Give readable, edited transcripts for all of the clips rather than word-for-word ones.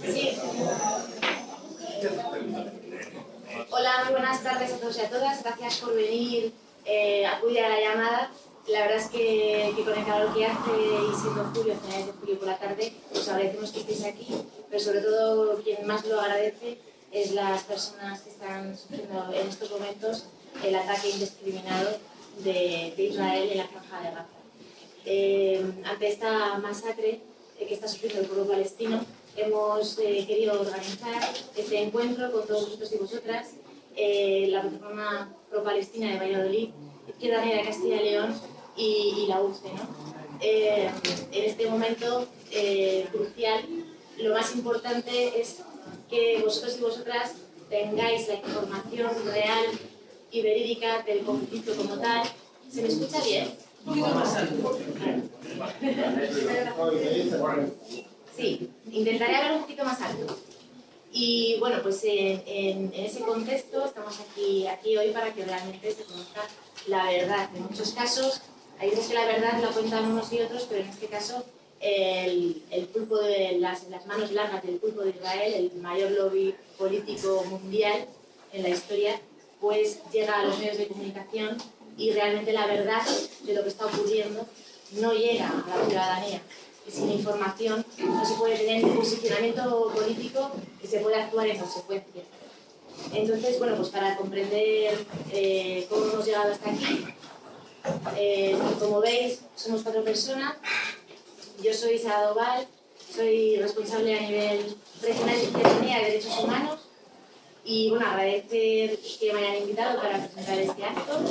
Sí. Hola, muy buenas tardes a todos y a todas. Gracias por venir, acudir a la llamada. La verdad es que con el calor que hace y siendo julio, finales de julio por la tarde, os agradecemos que estéis aquí, pero sobre todo quien más lo agradece es las personas que están sufriendo en estos momentos el ataque indiscriminado de Israel en la Franja de Gaza. Ante esta masacre que está sufriendo el pueblo palestino, hemos querido organizar este encuentro con todos vosotros y vosotras, la plataforma pro-palestina de Valladolid, Izquierda Unida de Castilla y León y la UCE, ¿no? En este momento crucial, lo más importante es que vosotros y vosotras tengáis la información real y verídica del conflicto como tal. ¿Se me escucha bien? Un poquito más alto. Sí, intentaré hablar un poquito más alto. Y bueno, pues en ese contexto estamos aquí hoy para que realmente se conozca la verdad. En muchos casos hay veces que la verdad la cuentan unos y otros, pero en este caso el pulpo de las manos largas del pulpo de Israel, el mayor lobby político mundial en la historia, pues llega a los medios de comunicación y realmente la verdad de lo que está ocurriendo no llega a la ciudadanía. Y sin información no se puede tener un posicionamiento político y se puede actuar en consecuencia. Entonces, bueno, pues para comprender cómo hemos llegado hasta aquí, como veis, somos 4 personas. Yo soy Sara Doval, soy responsable a nivel regional de Ciudadanía y Derechos Humanos. Y bueno, agradecer que me hayan invitado para presentar este acto.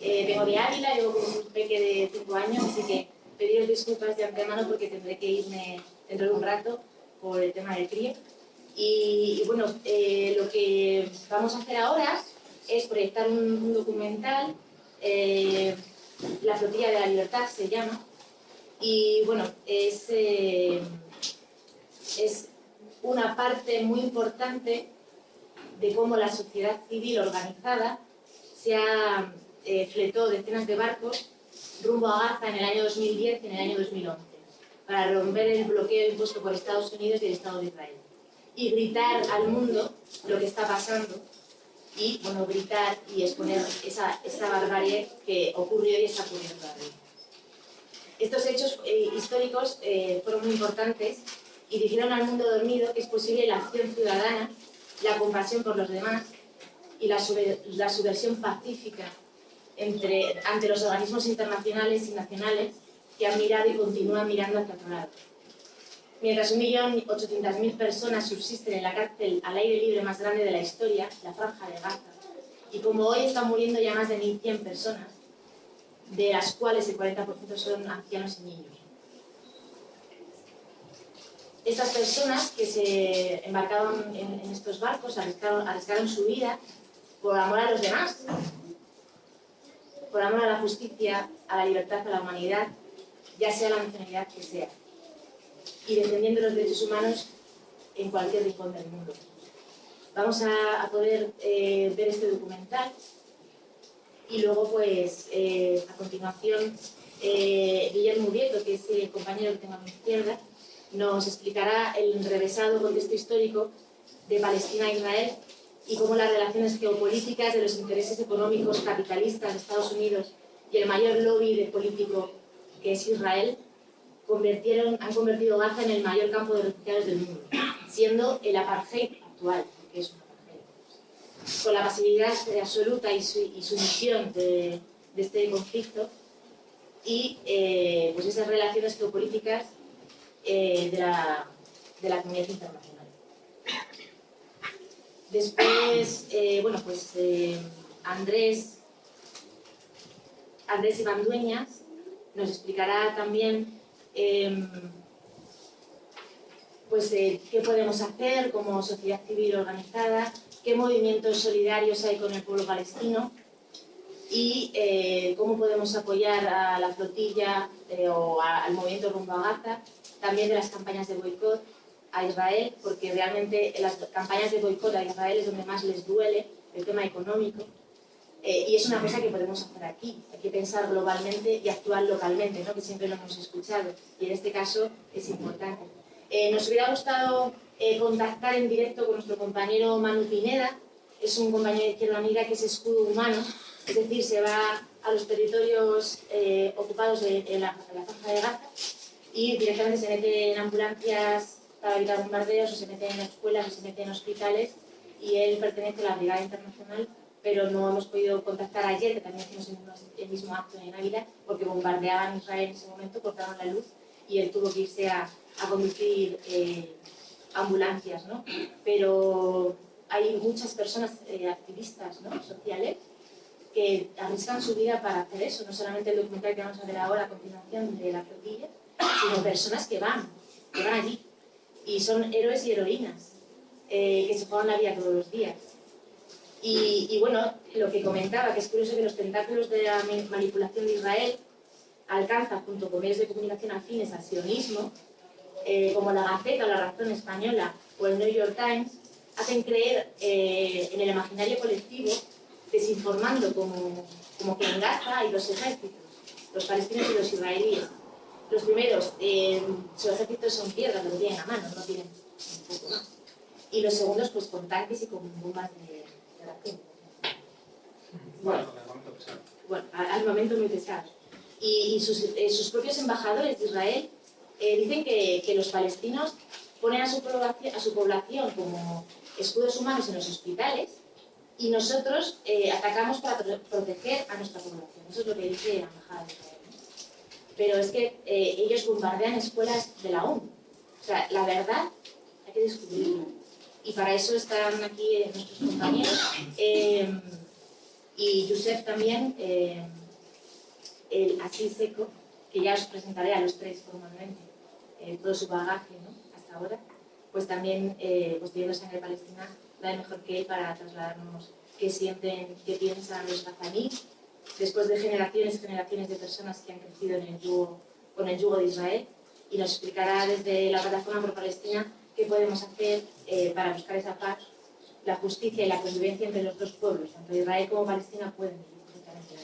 Vengo de Ávila, llevo con un peque de 5 años, así que pediros disculpas de antemano porque tendré que irme dentro de un rato por el tema del crío. Y bueno, lo que vamos a hacer ahora es proyectar un documental, La Flotilla de la Libertad se llama, y bueno, es una parte muy importante de cómo la sociedad civil organizada fletó decenas de barcos rumbo a Gaza en el año 2010 y en el año 2011 para romper el bloqueo impuesto por Estados Unidos y el Estado de Israel y gritar al mundo lo que está pasando y, bueno, gritar y exponer esa barbarie que ocurrió y está ocurriendo todavía. Estos hechos históricos fueron muy importantes y dijeron al mundo dormido que es posible la acción ciudadana, la compasión por los demás y la subversión pacífica ante los organismos internacionales y nacionales que han mirado y continúan mirando hacia otro lado. Mientras 1.800.000 personas subsisten en la cárcel al aire libre más grande de la historia, la Franja de Gaza, y como hoy están muriendo ya más de 1.100 personas, de las cuales el 40% son ancianos y niños. Estas personas que se embarcaron en estos barcos arriesgaron su vida por amor a los demás, por amor a la justicia, a la libertad, a la humanidad, ya sea la nacionalidad que sea, y defendiendo los derechos humanos en cualquier rincón del mundo. Vamos a poder ver este documental y luego, pues, a continuación, Guillermo Urieto, que es el compañero que tengo a mi izquierda, nos explicará el enrevesado contexto histórico de Palestina e Israel y cómo las relaciones geopolíticas de los intereses económicos capitalistas de Estados Unidos y el mayor lobby político que es Israel han convertido Gaza en el mayor campo de refugiados del mundo, siendo el apartheid actual, que es un apartheid. Con la pasividad absoluta y sumisión de este conflicto y pues esas relaciones geopolíticas de la comunidad internacional. Después, bueno, pues Andrés Iván Dueñas nos explicará también pues, qué podemos hacer como sociedad civil organizada, qué movimientos solidarios hay con el pueblo palestino y cómo podemos apoyar a la flotilla o al movimiento rumbo a Gaza, también de las campañas de boicot a Israel, porque realmente en las campañas de boicot a Israel es donde más les duele el tema económico, Y es una cosa que podemos hacer aquí. Hay que pensar globalmente y actuar localmente, ¿no? Que siempre lo hemos escuchado. Y en este caso es importante. Nos hubiera gustado contactar en directo con nuestro compañero Manu Pineda. Es un compañero de Izquierda Unida que es escudo humano, es decir, se va a los territorios ocupados en la Franja de Gaza y directamente se mete en ambulancias para evitar bombardeos, o se mete en escuelas, o se mete en hospitales, y él pertenece a la Brigada Internacional, pero no hemos podido contactar ayer, que también hicimos el mismo acto en Ávila, porque bombardeaban Israel en ese momento, cortaron la luz, y él tuvo que irse a conducir ambulancias, ¿no? Pero hay muchas personas activistas, ¿no?, sociales, que arriesgan su vida para hacer eso, no solamente el documental que vamos a ver ahora a continuación de La Flotilla, sino personas que van allí, y son héroes y heroínas, que se juegan la vida todos los días. Y bueno, lo que comentaba, que es curioso que los tentáculos de la manipulación de Israel alcanzan, junto con medios de comunicación afines al sionismo, como La Gaceta o La Razón Española o el New York Times, hacen creer en el imaginario colectivo, desinformando como que en Gaza hay dos ejércitos, los palestinos y los israelíes. Los primeros, sus ejércitos son piedras, lo tienen a mano, no tienen un poco más. Y los segundos, pues con tanques y con bombas de reacción. Bueno, armamento muy pesado. Y sus propios embajadores de Israel dicen que los palestinos ponen a su población como escudos humanos en los hospitales, y nosotros atacamos para proteger a nuestra población. Eso es lo que dice la embajada de Israel. Pero es que ellos bombardean escuelas de la ONU. O sea, la verdad hay que descubrirla. Y para eso están aquí nuestros compañeros. Y Josep también, el así seco, que ya os presentaré a los tres formalmente, todo su bagaje, ¿no?, hasta ahora, pues también, pues teniendo sangre palestina, nada mejor que él para trasladarnos qué sienten, qué piensan los gazaníes, después de generaciones y generaciones de personas que han crecido con el yugo de Israel, y nos explicará desde la Plataforma Pro Palestina qué podemos hacer para buscar esa paz, la justicia y la convivencia entre los dos pueblos, tanto Israel como Palestina pueden vivir perfectamente.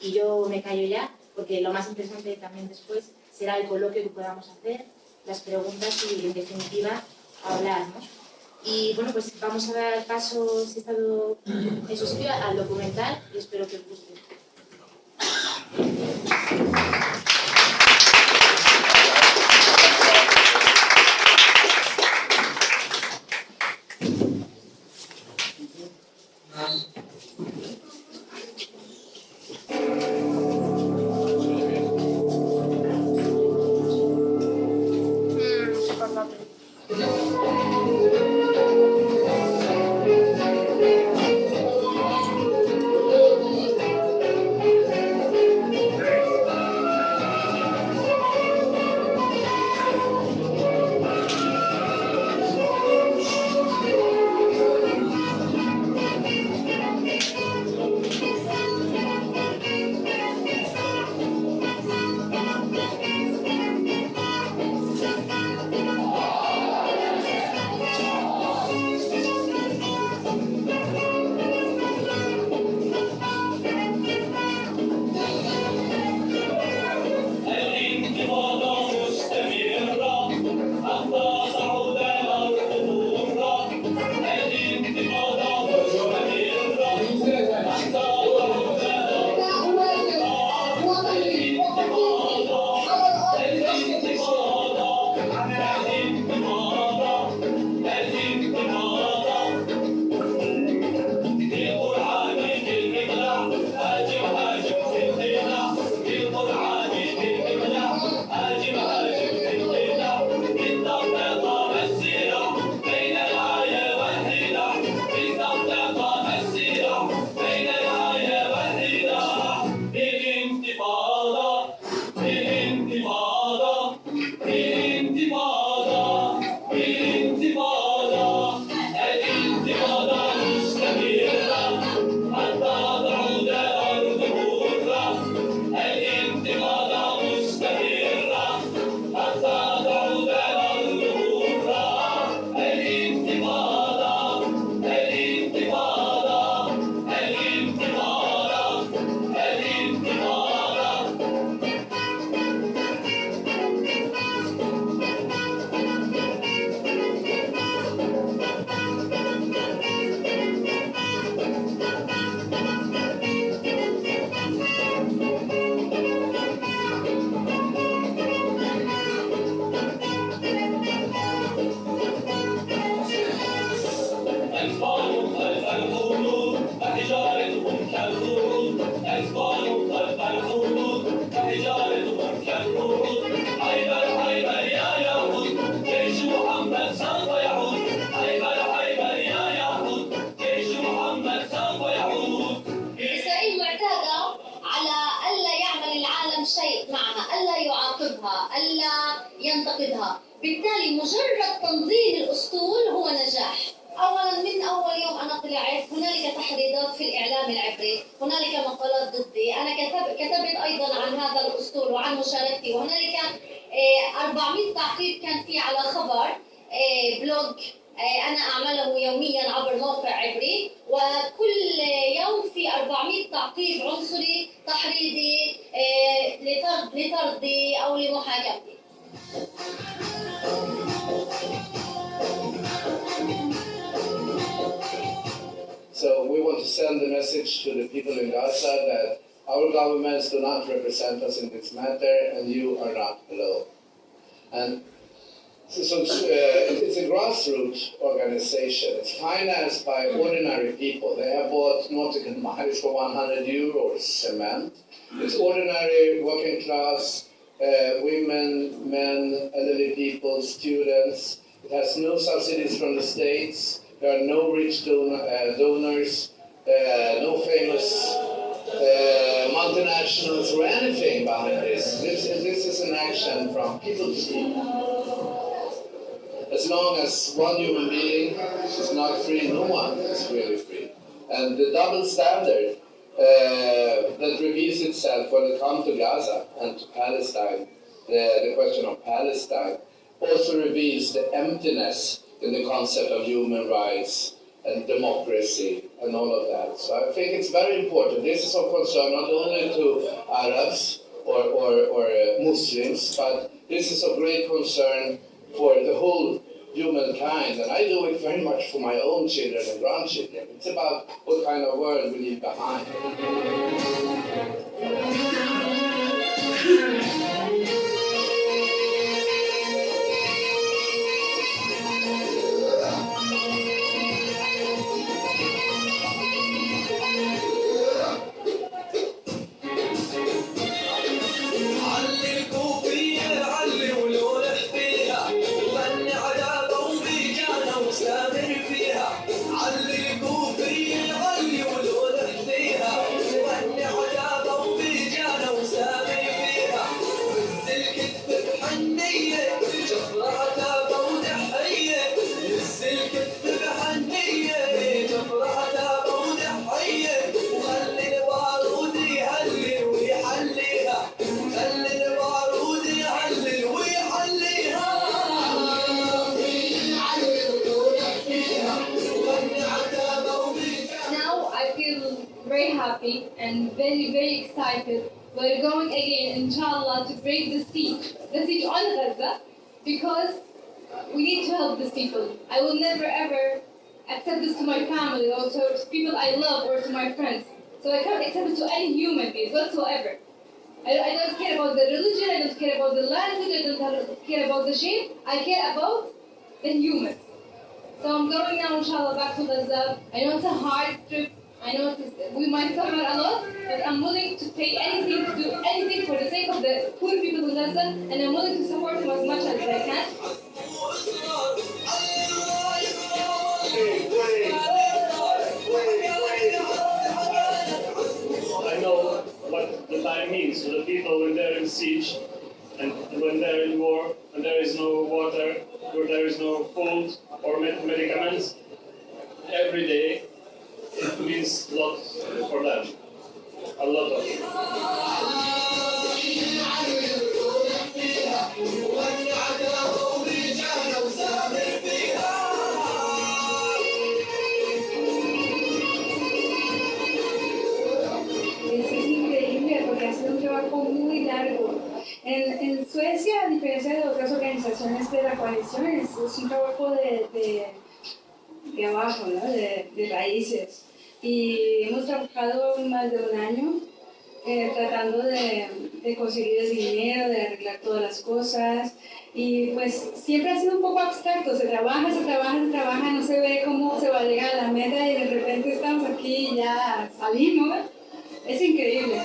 Y yo me callo ya, porque lo más interesante también después será el coloquio que podamos hacer, las preguntas y, en definitiva, hablar, ¿no? Y bueno, pues vamos a dar paso, si he estado en su sitio, al documental, y espero que os guste. نفتقدها. بالتالي مجرد تنظيم الأسطول هو نجاح. أولاً من أول يوم أنا طلعت هنالك تحريضات في الإعلام العبري، هنالك مقالات ضدي، أنا كتبت أيضاً عن هذا الأسطول وعن مشاركتي، وهنالك 400 تعقيب كان في على خبر بلوج أنا أعمله يومياً عبر موقع عبري، وكل يوم في 400 تعقيب عنصري تحريضي لطردي أو لمحاكمتي. So we want to send the message to the people in Gaza that our governments do not represent us in this matter, and you are not alone. And it's a grassroots organization. It's financed by ordinary people. They have bought nautical miles for 100 euros cement. It's ordinary working class women, men, elderly people, students. It has no subsidies from the states. There are no rich donors, no famous multinationals or anything behind this. This is an action from people to people. As long as one human being is not free, no one is really free. And the double standard that reveals itself when it comes to Gaza and to Palestine, the question of Palestine, also reveals the emptiness in the concept of human rights and democracy and all of that. So I think it's very important. This is of concern not only to Arabs or Muslims, but this is of great concern for the whole humankind. And I do it very much for my own children and grandchildren. It's about what kind of world we leave behind. very happy and very excited. We're going again, inshallah, to break the siege on Gaza, because we need to help these people. I will never ever accept this to my family or to people I love or to my friends. So I can't accept it to any human being whatsoever. I don't care about the religion, I don't care about the language, I don't care about the shape, I care about the humans. So I'm going now, inshallah, back to Gaza. I know it's a hard trip, I know we might suffer a lot, but I'm willing to pay anything, to do anything for the sake of the poor people in Gaza, and I'm willing to support them as much as I can. I know what the time means to the people when they're in siege, and when they're in war, and there is no water, where there is no food or medicaments. Every day it means a lot for them, a lot of it. En Suecia, a diferencia de otras organizaciones de la coalición, es un trabajo de abajo, ¿no? de raíces. Y hemos trabajado más de un año tratando de conseguir el dinero, de arreglar todas las cosas. Y pues siempre ha sido un poco abstracto, se trabaja, no se ve cómo se va a llegar a la meta y de repente estamos aquí y ya salimos. Es increíble.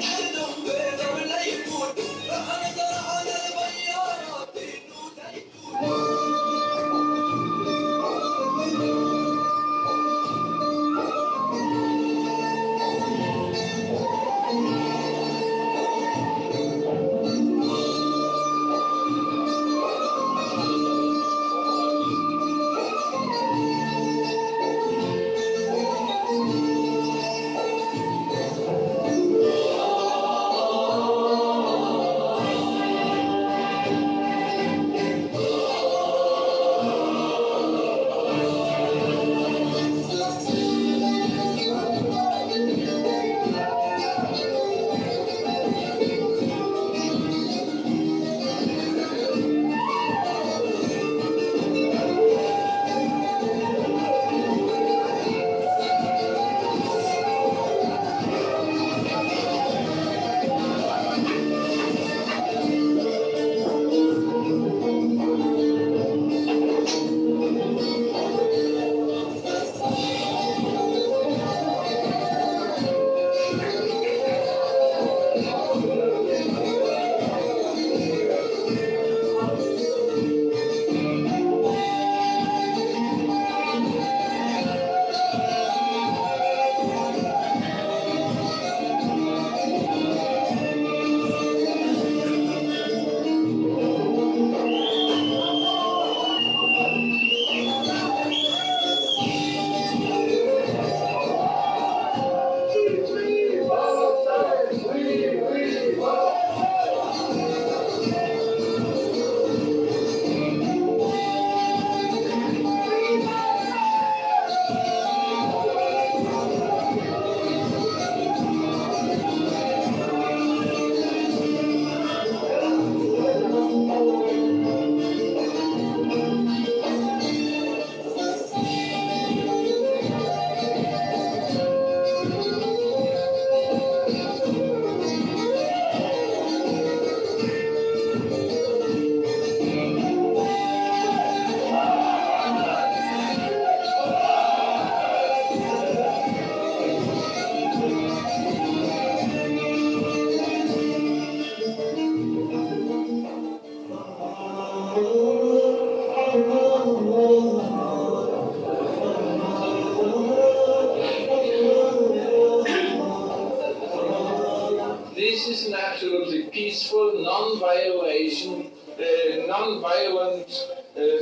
peaceful, non-violent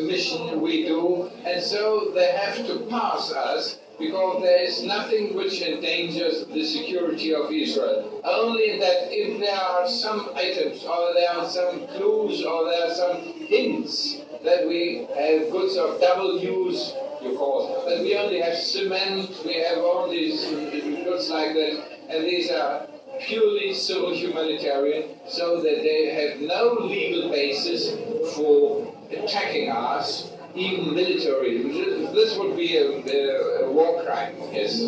mission we do, and so they have to pass us because there is nothing which endangers the security of Israel. Only that if there are some items, or there are some clues, or there are some hints that we have goods of double use, you call it, that we only have cement, we have all these goods like that, and these are purely civil humanitarian, so that they have no legal basis for attacking us, even military. This would be a war crime, yes.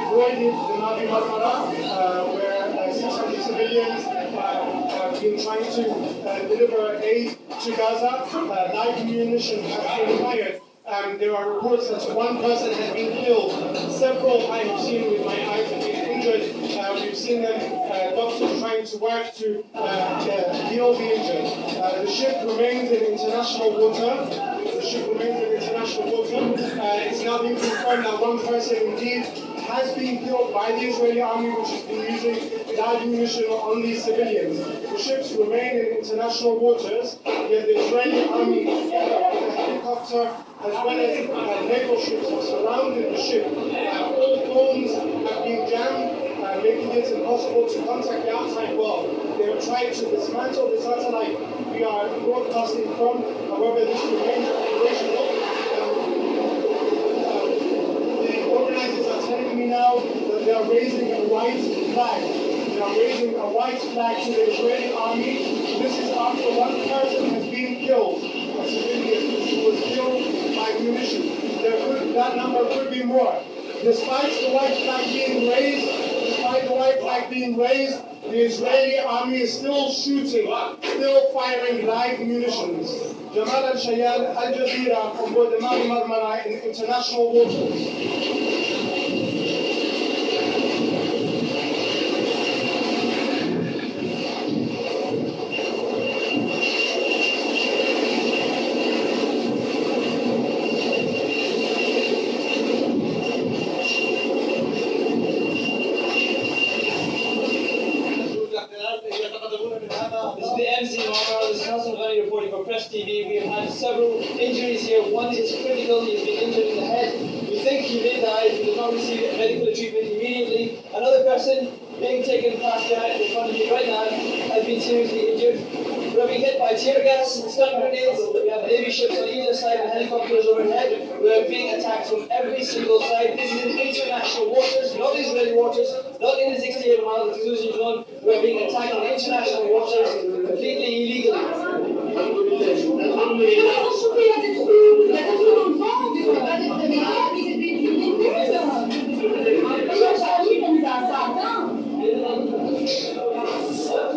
Avoided the Mavi Marmara, where 600 civilians have been trying to deliver aid to Gaza. Live munition has been fired. There are reports that one person has been killed. Several I have seen with my eyes have been injured. We've seen them, doctors trying to work to heal the injured. The ship remains in international water. It's now been confirmed that one person indeed has been killed by the Israeli army, which has been using live munition on these civilians. The ships remain in international waters, yet the Israeli army, with a helicopter, as well as naval ships, have surrounded the ship. All phones have been jammed, making it impossible to contact the outside world. They have tried to dismantle the satellite we are broadcasting from, however, this remains operational. The organizers are telling me now that they are raising a white flag. They are raising a white flag to the Israeli army. This is after one person has been killed, a civilian who was killed by munition. That number could be more. Despite the white flag being raised, the Israeli army is still shooting, still firing live munitions. Jamal Al-Shayyan, Al Jazeera, on board the Mavi Marmara in international waters. This is the MC Marmara, this is Hassan Ghani reporting for Press TV. We have had several injuries here. One is critical, he has been injured in the head. We think he may die if he does not receive medical treatment immediately. Another person being taken past in front of me right now has been seriously injured. We are being hit by tear gas and stun grenades. We have Navy ships on either side and helicopters overhead. We are being attacked from every single side. This is in international waters, not Israeli waters, not in the 68 miles exclusion zone. We are being attacked in international waters completely illegally.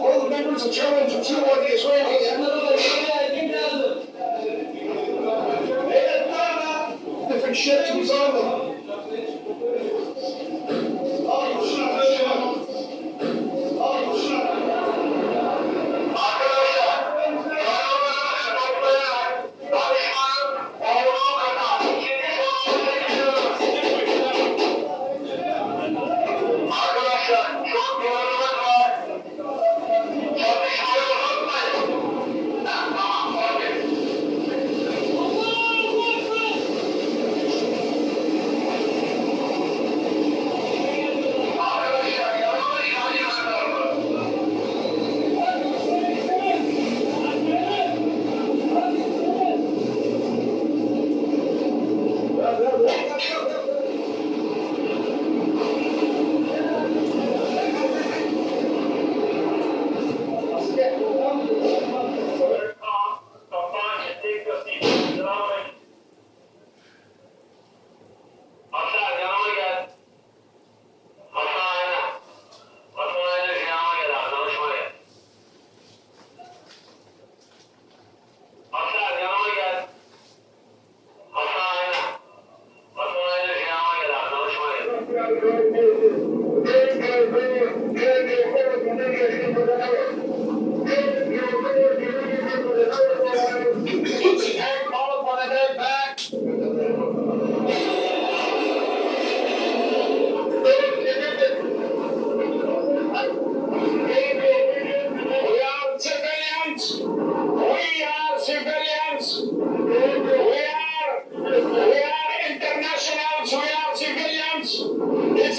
All the members of challenge to on the Israelis. Different ships was on them.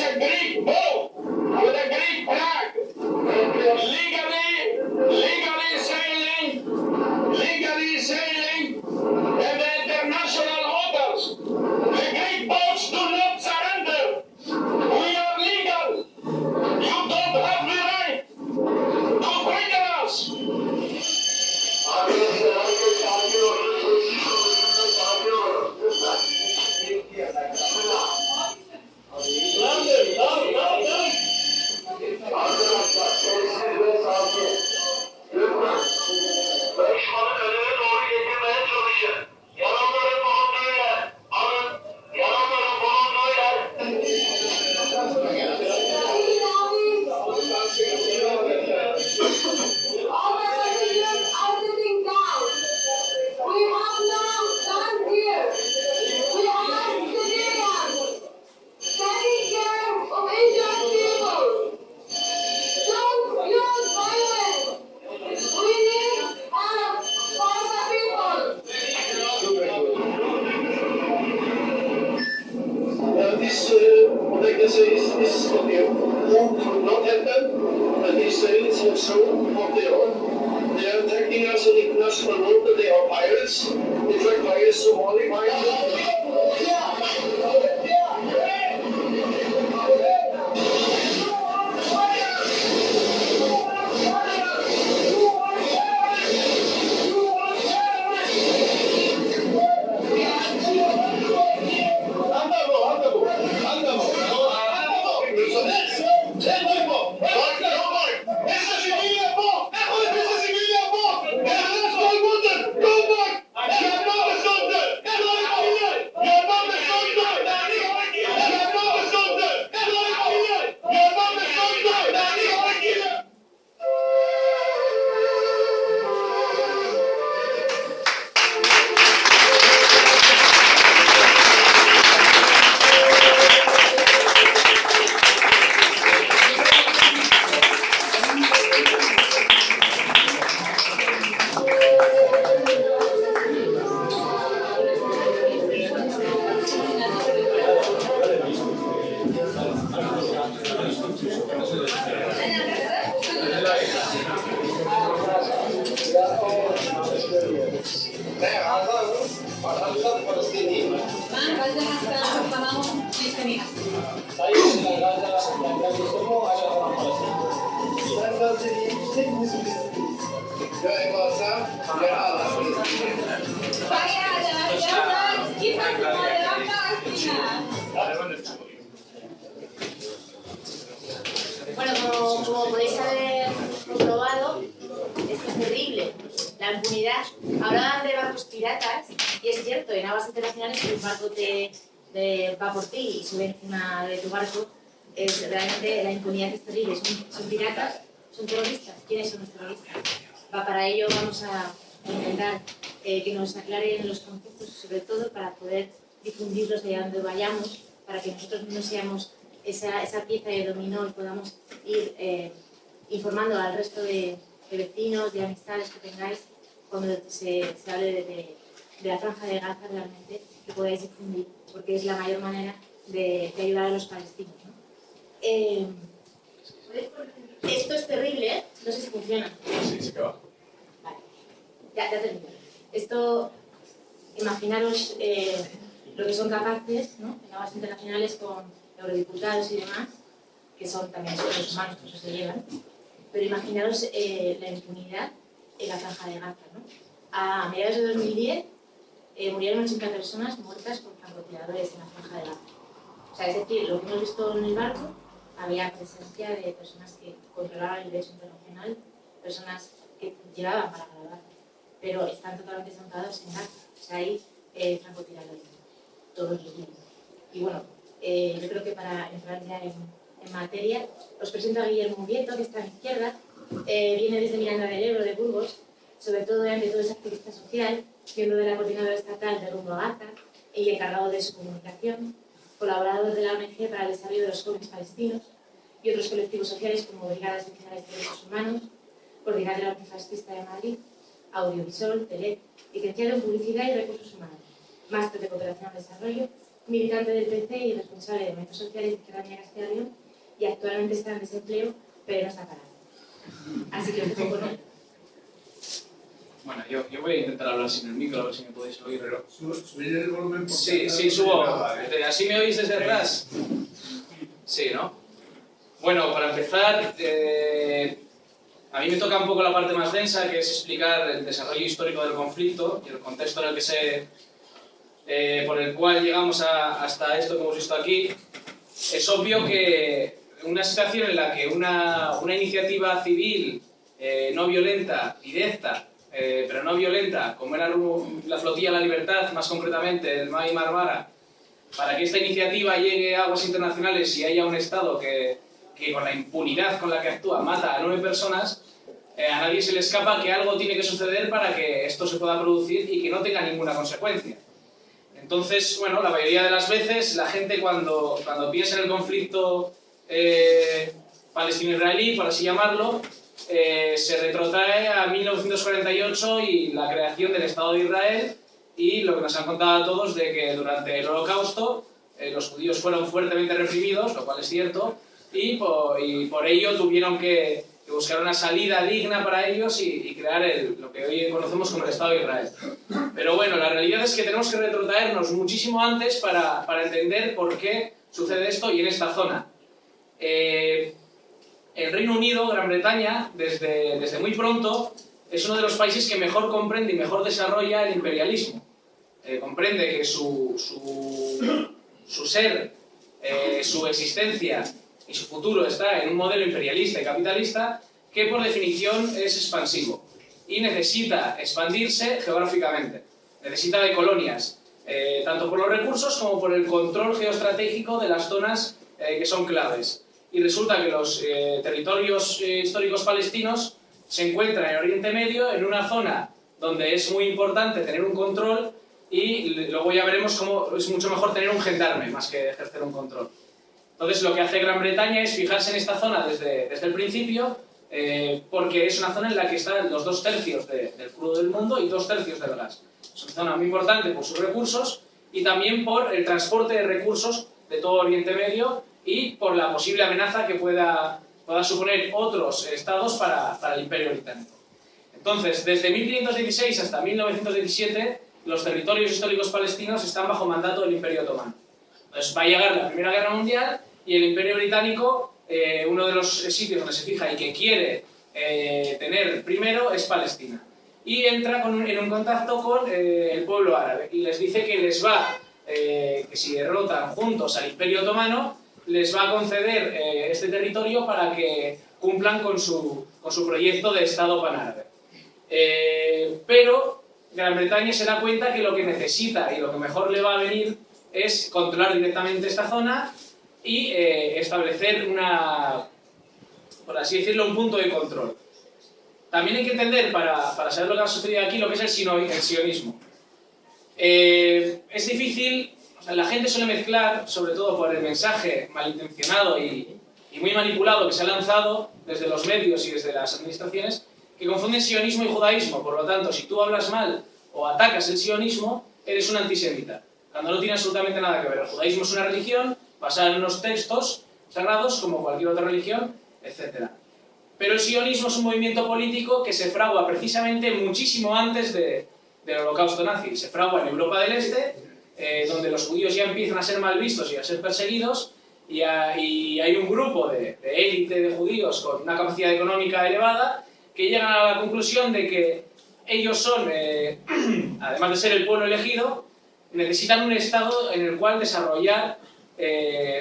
a Greek boat with a Greek flag, legally sailing in the international waters. The Greek boats do not surrender. We are legal. You don't have the right to threaten us. Düşmanın önüne doğru getirmeye çalışın. Yaralıların bulunduğu yer. Alın. Yaralıların bulunduğu yer. All the civilians are sitting down. We have now done here. We have civilians taking care of injured people. Don't use violence. We need help for the people. What I can say is what they hope will not happen, but the Israelis have shown what they are. They are attacking us on international water, they are pirates. They try to hire Somali pirates. Bueno, como podéis haber comprobado, esto es terrible, la impunidad. Hablaban de barcos piratas, y es cierto, en aguas internacionales si un barco te va por ti y sube encima de tu barco, realmente la impunidad es terrible. Son piratas, son terroristas. ¿Quiénes son los terroristas? Para ello vamos a intentar que nos aclaren los conceptos, sobre todo para poder difundirlos allá donde vayamos, para que nosotros no seamos esa pieza de dominó y podamos ir informando al resto de vecinos, de amistades que tengáis, cuando se hable de la franja de Gaza, realmente, que podáis difundir, porque es la mayor manera de ayudar a los palestinos, ¿no? Esto es terrible, ¿eh? No sé si funciona. Sí, se acaba. Vale, ya termino. Esto, imaginaros lo que son capaces, ¿no? En aguas internacionales con eurodiputados y demás, que son también seres humanos, por eso se llevan, pero imaginaros la impunidad en la franja de Gaza, ¿no? A mediados de 2010 murieron 80 personas muertas por francotiradores en la franja de Gaza. O sea, es decir, lo que hemos visto en el barco, había presencia de personas que controlaban el derecho internacional, personas que llevaban para grabar, pero están totalmente sentados en Gaza. O sea, hay francotiradores todos los días. Y bueno, yo creo que para entrar ya en materia, os presento a Guillermo Vieto, que está a mi izquierda. Viene desde Miranda del Ebro, de Burgos, sobre todo ante todo es activista social, miembro de la Coordinadora Estatal de Rumbo a Gaza y encargado de su comunicación, colaborador de la ONG para el Desarrollo de los Jóvenes Palestinos y otros colectivos sociales como Brigadas Nacionales de Derechos Humanos, coordinador antifascista de Madrid, Audiovisual, Tele, licenciado en Publicidad y Recursos Humanos, máster de Cooperación al Desarrollo militante del PC y responsable de movimientos sociales de Izquierda Unida Castilla y León, y actualmente está en desempleo, pero no está parado. Así que os dejo con él. Bueno, yo voy a intentar hablar sin el micro, a ver si me podéis oír. Pero subir el volumen. Sí, subo. ¿Así me oís desde atrás? Sí, ¿no? Bueno, para empezar, a mí me toca un poco la parte más densa, que es explicar el desarrollo histórico del conflicto y el contexto en el que por el cual llegamos hasta esto que hemos visto aquí. Es obvio que una situación en la que una iniciativa civil no violenta, directa, pero no violenta, como era la Flotilla de la Libertad, más concretamente el Mai Marmara, para que esta iniciativa llegue a aguas internacionales y haya un Estado que con la impunidad con la que actúa mata a 9 personas, a nadie se le escapa que algo tiene que suceder para que esto se pueda producir y que no tenga ninguna consecuencia. Entonces, bueno, la mayoría de las veces la gente cuando piensa en el conflicto palestino-israelí, por así llamarlo, se retrotrae a 1948 y la creación del Estado de Israel y lo que nos han contado a todos de que durante el Holocausto los judíos fueron fuertemente reprimidos, lo cual es cierto, y por ello tuvieron que buscar una salida digna para ellos y crear lo que hoy conocemos como el Estado de Israel. Pero bueno, la realidad es que tenemos que retrotraernos muchísimo antes para entender por qué sucede esto y en esta zona. El Reino Unido, Gran Bretaña, desde muy pronto, es uno de los países que mejor comprende y mejor desarrolla el imperialismo. Comprende que su ser, su existencia y su futuro está en un modelo imperialista y capitalista que por definición es expansivo y necesita expandirse geográficamente. Necesita de colonias, tanto por los recursos como por el control geoestratégico de las zonas que son claves. Y resulta que los territorios históricos palestinos se encuentran en Oriente Medio, en una zona donde es muy importante tener un control y luego ya veremos cómo es mucho mejor tener un gendarme más que ejercer un control. Entonces lo que hace Gran Bretaña es fijarse en esta zona desde el principio, porque es una zona en la que están los 2/3 del crudo del mundo y 2/3 del gas. Es una zona muy importante por sus recursos y también por el transporte de recursos de todo Oriente Medio y por la posible amenaza que pueda suponer otros estados para el Imperio Británico. Entonces, desde 1516 hasta 1917, los territorios históricos palestinos están bajo mandato del Imperio Otomano. Entonces va a llegar la Primera Guerra Mundial y el Imperio Británico, uno de los sitios donde se fija y que quiere tener primero es Palestina. Y entra en un contacto con el pueblo árabe y les dice que que si derrotan juntos al Imperio Otomano, les va a conceder este territorio para que cumplan con su proyecto de Estado panárabe. Pero Gran Bretaña se da cuenta que lo que necesita y lo que mejor le va a venir es controlar directamente esta zona y establecer por así decirlo, un punto de control. También hay que entender, para saber lo que ha sucedido aquí, lo que es el sionismo. Es difícil, la gente suele mezclar, sobre todo por el mensaje malintencionado y muy manipulado que se ha lanzado desde los medios y desde las administraciones, que confunden sionismo y judaísmo. Por lo tanto, si tú hablas mal o atacas el sionismo, eres un antisemita, cuando no tiene absolutamente nada que ver. El judaísmo es una religión basada en unos textos sagrados, como cualquier otra religión, etc. Pero el sionismo es un movimiento político que se fragua precisamente muchísimo antes del Holocausto nazi. Se fragua en Europa del Este, donde los judíos ya empiezan a ser mal vistos y a ser perseguidos, y hay un grupo de élite de judíos con una capacidad económica elevada que llegan a la conclusión de que ellos son, además de ser el pueblo elegido, necesitan un Estado en el cual desarrollar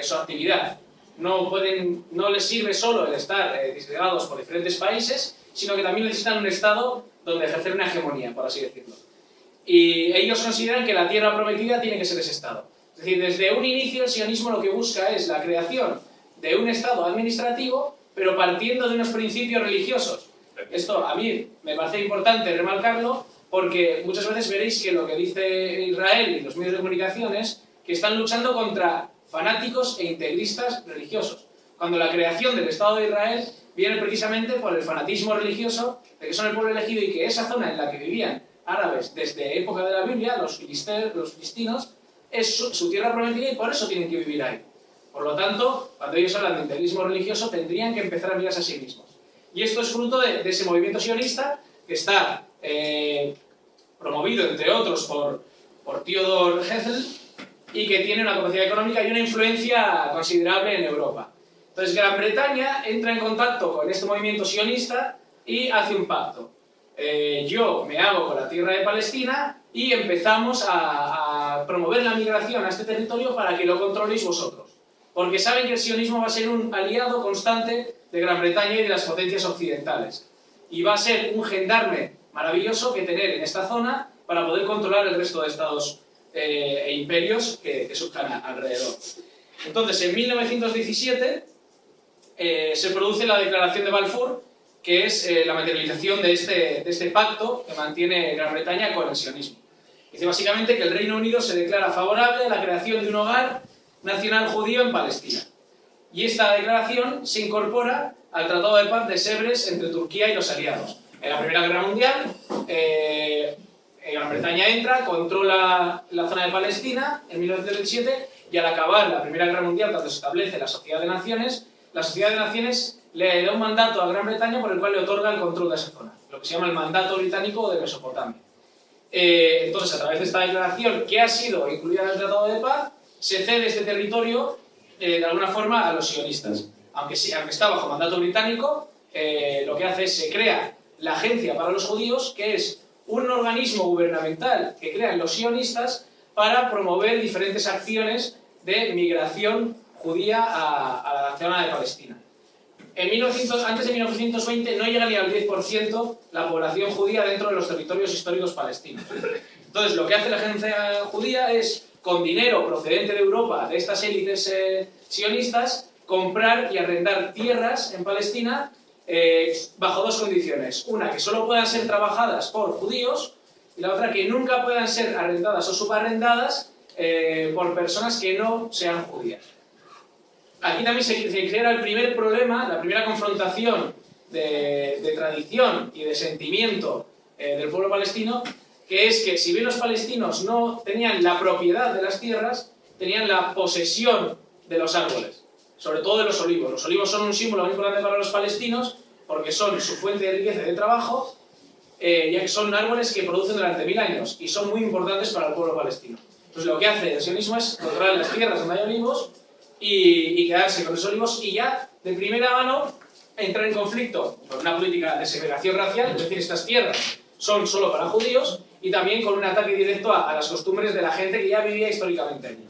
su actividad. No les sirve solo el estar disgregados por diferentes países, sino que también necesitan un Estado donde ejercer una hegemonía, por así decirlo. Y ellos consideran que la tierra prometida tiene que ser ese Estado. Es decir, desde un inicio el sionismo lo que busca es la creación de un Estado administrativo, pero partiendo de unos principios religiosos. Esto a mí me parece importante remarcarlo, porque muchas veces veréis que lo que dice Israel y los medios de comunicación es que están luchando contra fanáticos e integristas religiosos, cuando la creación del Estado de Israel viene precisamente por el fanatismo religioso de que son el pueblo elegido y que esa zona en la que vivían árabes desde época de la Biblia, los filistinos, es su tierra prometida y por eso tienen que vivir ahí. Por lo tanto, cuando ellos hablan de integrismo religioso, tendrían que empezar a mirarse a sí mismos. Y esto es fruto de ese movimiento sionista que está promovido, entre otros, por Theodor Herzl y que tiene una capacidad económica y una influencia considerable en Europa. Entonces, Gran Bretaña entra en contacto con este movimiento sionista y hace un pacto. Yo me hago con la tierra de Palestina y empezamos a promover la migración a este territorio para que lo controléis vosotros. Porque saben que el sionismo va a ser un aliado constante de Gran Bretaña y de las potencias occidentales. Y va a ser un gendarme maravilloso que tener en esta zona para poder controlar el resto de estados e imperios que surjan alrededor. Entonces, en 1917 se produce la Declaración de Balfour, que es la materialización de este pacto que mantiene Gran Bretaña con el sionismo. Dice básicamente que el Reino Unido se declara favorable a la creación de un hogar nacional judío en Palestina. Y esta declaración se incorpora al Tratado de Paz de Sèvres entre Turquía y los aliados. En la Primera Guerra Mundial, Gran Bretaña entra, controla la zona de Palestina en 1927 y al acabar la Primera Guerra Mundial, cuando se establece la Sociedad de Naciones le da un mandato a Gran Bretaña por el cual le otorga el control de esa zona, lo que se llama el mandato británico de Mesopotamia. Entonces, a través de esta declaración, que ha sido incluida en el Tratado de Paz, se cede este territorio de alguna forma a los sionistas. Aunque está bajo mandato británico, lo que hace es se crea la Agencia para los Judíos, que es un organismo gubernamental que crean los sionistas para promover diferentes acciones de migración judía a la zona de Palestina. Antes de 1920 no llega ni al 10% la población judía dentro de los territorios históricos palestinos. Entonces, lo que hace la agencia judía es, con dinero procedente de Europa, de estas élites sionistas, comprar y arrendar tierras en Palestina bajo dos condiciones. Una, que solo puedan ser trabajadas por judíos, y la otra, que nunca puedan ser arrendadas o subarrendadas por personas que no sean judías. Aquí también se crea el primer problema, la primera confrontación de tradición y de sentimiento del pueblo palestino, que es que si bien los palestinos no tenían la propiedad de las tierras, tenían la posesión de los árboles, sobre todo de los olivos. Los olivos son un símbolo muy importante para los palestinos porque son su fuente de riqueza y de trabajo, ya que son árboles que producen durante 1000 años y son muy importantes para el pueblo palestino. Entonces lo que hace el sionismo es controlar las tierras donde hay olivos y quedarse con esos olivos y ya de primera mano entrar en conflicto con una política de segregación racial, es decir, estas tierras son solo para judíos, y también con un ataque directo a las costumbres de la gente que ya vivía históricamente allí.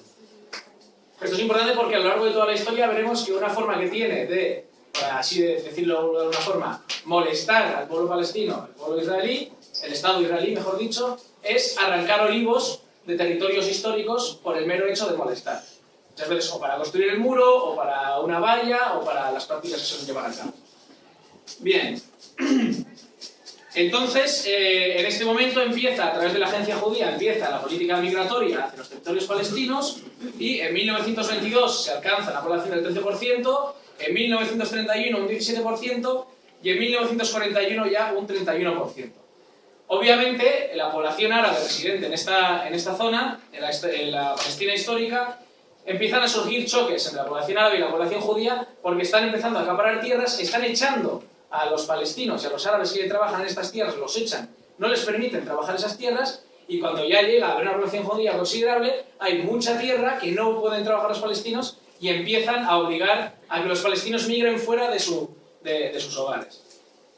Esto es importante porque a lo largo de toda la historia veremos que una forma que tiene de, para así decirlo de alguna forma, molestar al pueblo palestino, al pueblo israelí, el Estado israelí, mejor dicho, es arrancar olivos de territorios históricos por el mero hecho de molestar. Muchas veces o para construir el muro, o para una valla, o para las prácticas que se llevan a cabo. Bien. Entonces, en este momento empieza, a través de la agencia judía, empieza la política migratoria hacia los territorios palestinos y en 1922 se alcanza la población del 13%, en 1931 un 17% y en 1941 ya un 31%. Obviamente, la población árabe residente en esta zona, en la Palestina histórica, empiezan a surgir choques entre la población árabe y la población judía porque están empezando a acaparar tierras, están echando a los palestinos y a los árabes que trabajan en estas tierras, los echan, no les permiten trabajar esas tierras, y cuando ya llega a haber una población judía considerable, hay mucha tierra que no pueden trabajar los palestinos y empiezan a obligar a que los palestinos migren fuera de sus hogares.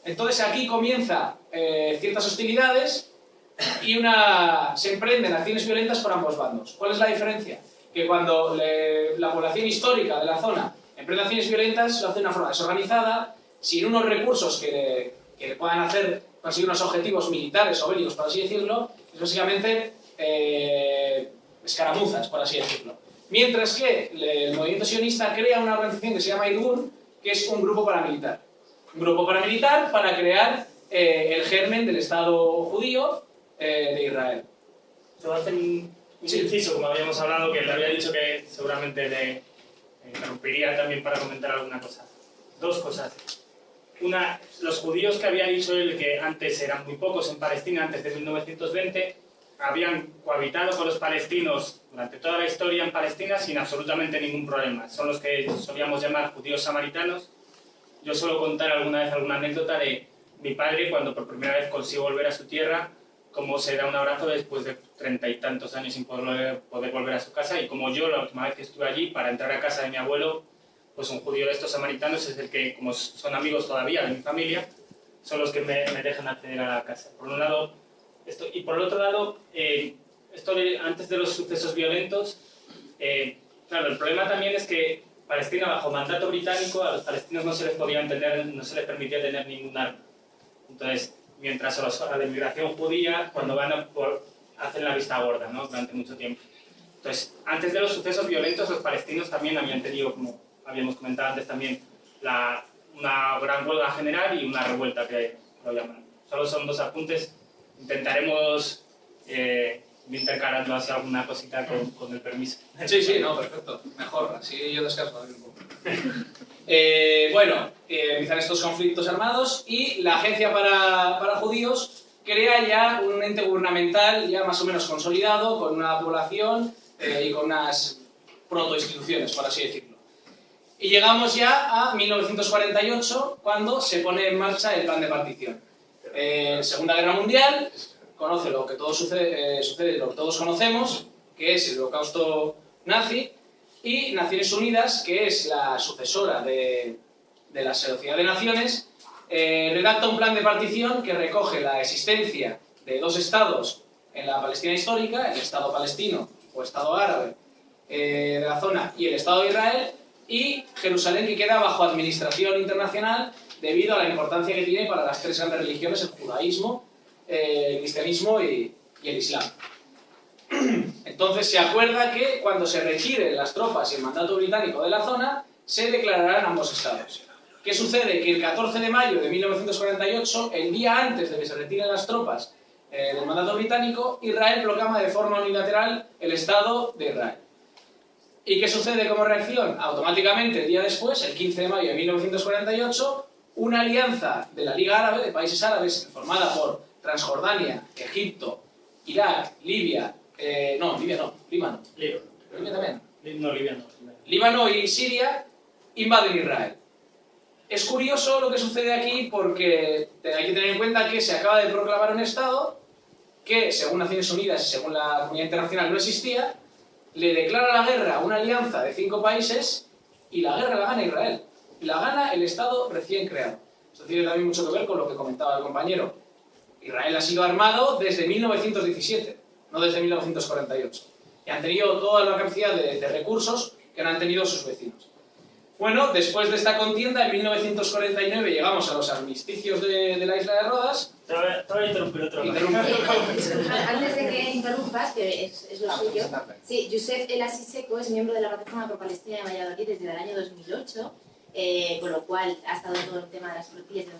Entonces aquí comienza ciertas hostilidades y se emprenden acciones violentas por ambos bandos. ¿Cuál es la diferencia? Que cuando la población histórica de la zona emprende acciones violentas, lo hace de una forma desorganizada, sin unos recursos que le puedan hacer conseguir unos objetivos militares o bélicos, por así decirlo, es básicamente escaramuzas, por así decirlo. Mientras que el movimiento sionista crea una organización que se llama Irgun, que es un grupo paramilitar. Un grupo paramilitar para crear el germen del Estado judío de Israel. Te voy a hacer un inciso, como habíamos hablado, que le había dicho que seguramente le interrumpiría también para comentar alguna cosa. Dos cosas. Una, los judíos que había dicho él que antes eran muy pocos en Palestina, antes de 1920, habían cohabitado con los palestinos durante toda la historia en Palestina sin absolutamente ningún problema. Son los que solíamos llamar judíos samaritanos. Yo suelo contar alguna vez alguna anécdota de mi padre cuando por primera vez consiguió volver a su tierra, cómo se da un abrazo después de 30 y tantos años sin poder volver a su casa, y como yo la última vez que estuve allí, para entrar a casa de mi abuelo, pues un judío de estos samaritanos es el que, como son amigos todavía de mi familia, son los que me dejan acceder a la casa. Por un lado, esto, y por el otro lado, antes de los sucesos violentos, claro, el problema también es que Palestina, bajo mandato británico, a los palestinos no se les podía no se les permitía tener ningún arma. Entonces, mientras a la inmigración judía, cuando van hacen la vista gorda, ¿no? Durante mucho tiempo. Entonces, antes de los sucesos violentos, los palestinos también habían tenido, como habíamos comentado antes también, una gran huelga general y una revuelta, que lo llaman. Solo son dos apuntes. Intentaremos intercalando hacia alguna cosita con el permiso. Sí, no, perfecto. Mejor, así yo descanso un poco. Bueno, empiezan estos conflictos armados y la Agencia para Judíos crea ya un ente gubernamental ya más o menos consolidado, con una población y con unas protoinstituciones, por así decirlo. Y llegamos ya a 1948, cuando se pone en marcha el plan de partición. Segunda Guerra Mundial, conoce lo que sucede lo que todos conocemos, que es el Holocausto nazi, y Naciones Unidas, que es la sucesora de la Sociedad de Naciones, redacta un plan de partición que recoge la existencia de dos estados en la Palestina histórica, el Estado palestino o Estado árabe de la zona y el Estado de Israel, y Jerusalén, que queda bajo administración internacional debido a la importancia que tiene para las tres grandes religiones, el judaísmo, el cristianismo y el islam. Entonces se acuerda que cuando se retiren las tropas y el mandato británico de la zona, se declararán ambos estados. ¿Qué sucede? Que el 14 de mayo de 1948, el día antes de que se retiren las tropas del mandato británico, Israel proclama de forma unilateral el Estado de Israel. ¿Y qué sucede como reacción? Automáticamente, el día después, el 15 de mayo de 1948, una alianza de la Liga Árabe, de países árabes, formada por Transjordania, Egipto, Irak, Libia, Líbano. Libia también. Líbano y Siria, invaden Israel. Es curioso lo que sucede aquí porque hay que tener en cuenta que se acaba de proclamar un Estado que, según Naciones Unidas y según la comunidad internacional, no existía, le declara la guerra a una alianza de 5 países y la guerra la gana Israel. La gana el Estado recién creado. Esto tiene también mucho que ver con lo que comentaba el compañero. Israel ha sido armado desde 1917, no desde 1948. Y han tenido toda la capacidad de recursos que no han tenido sus vecinos. Bueno, después de esta contienda, en 1949 llegamos a los armisticios de la isla de Rodas. Te voy a interrumpir otro rato. Antes de que interrumpas, que es lo suyo, sí, Youssef El Asiseko es miembro de la Plataforma por Palestina de Valladolid desde el año 2008, con lo cual ha estado en todo el tema de las flotillas de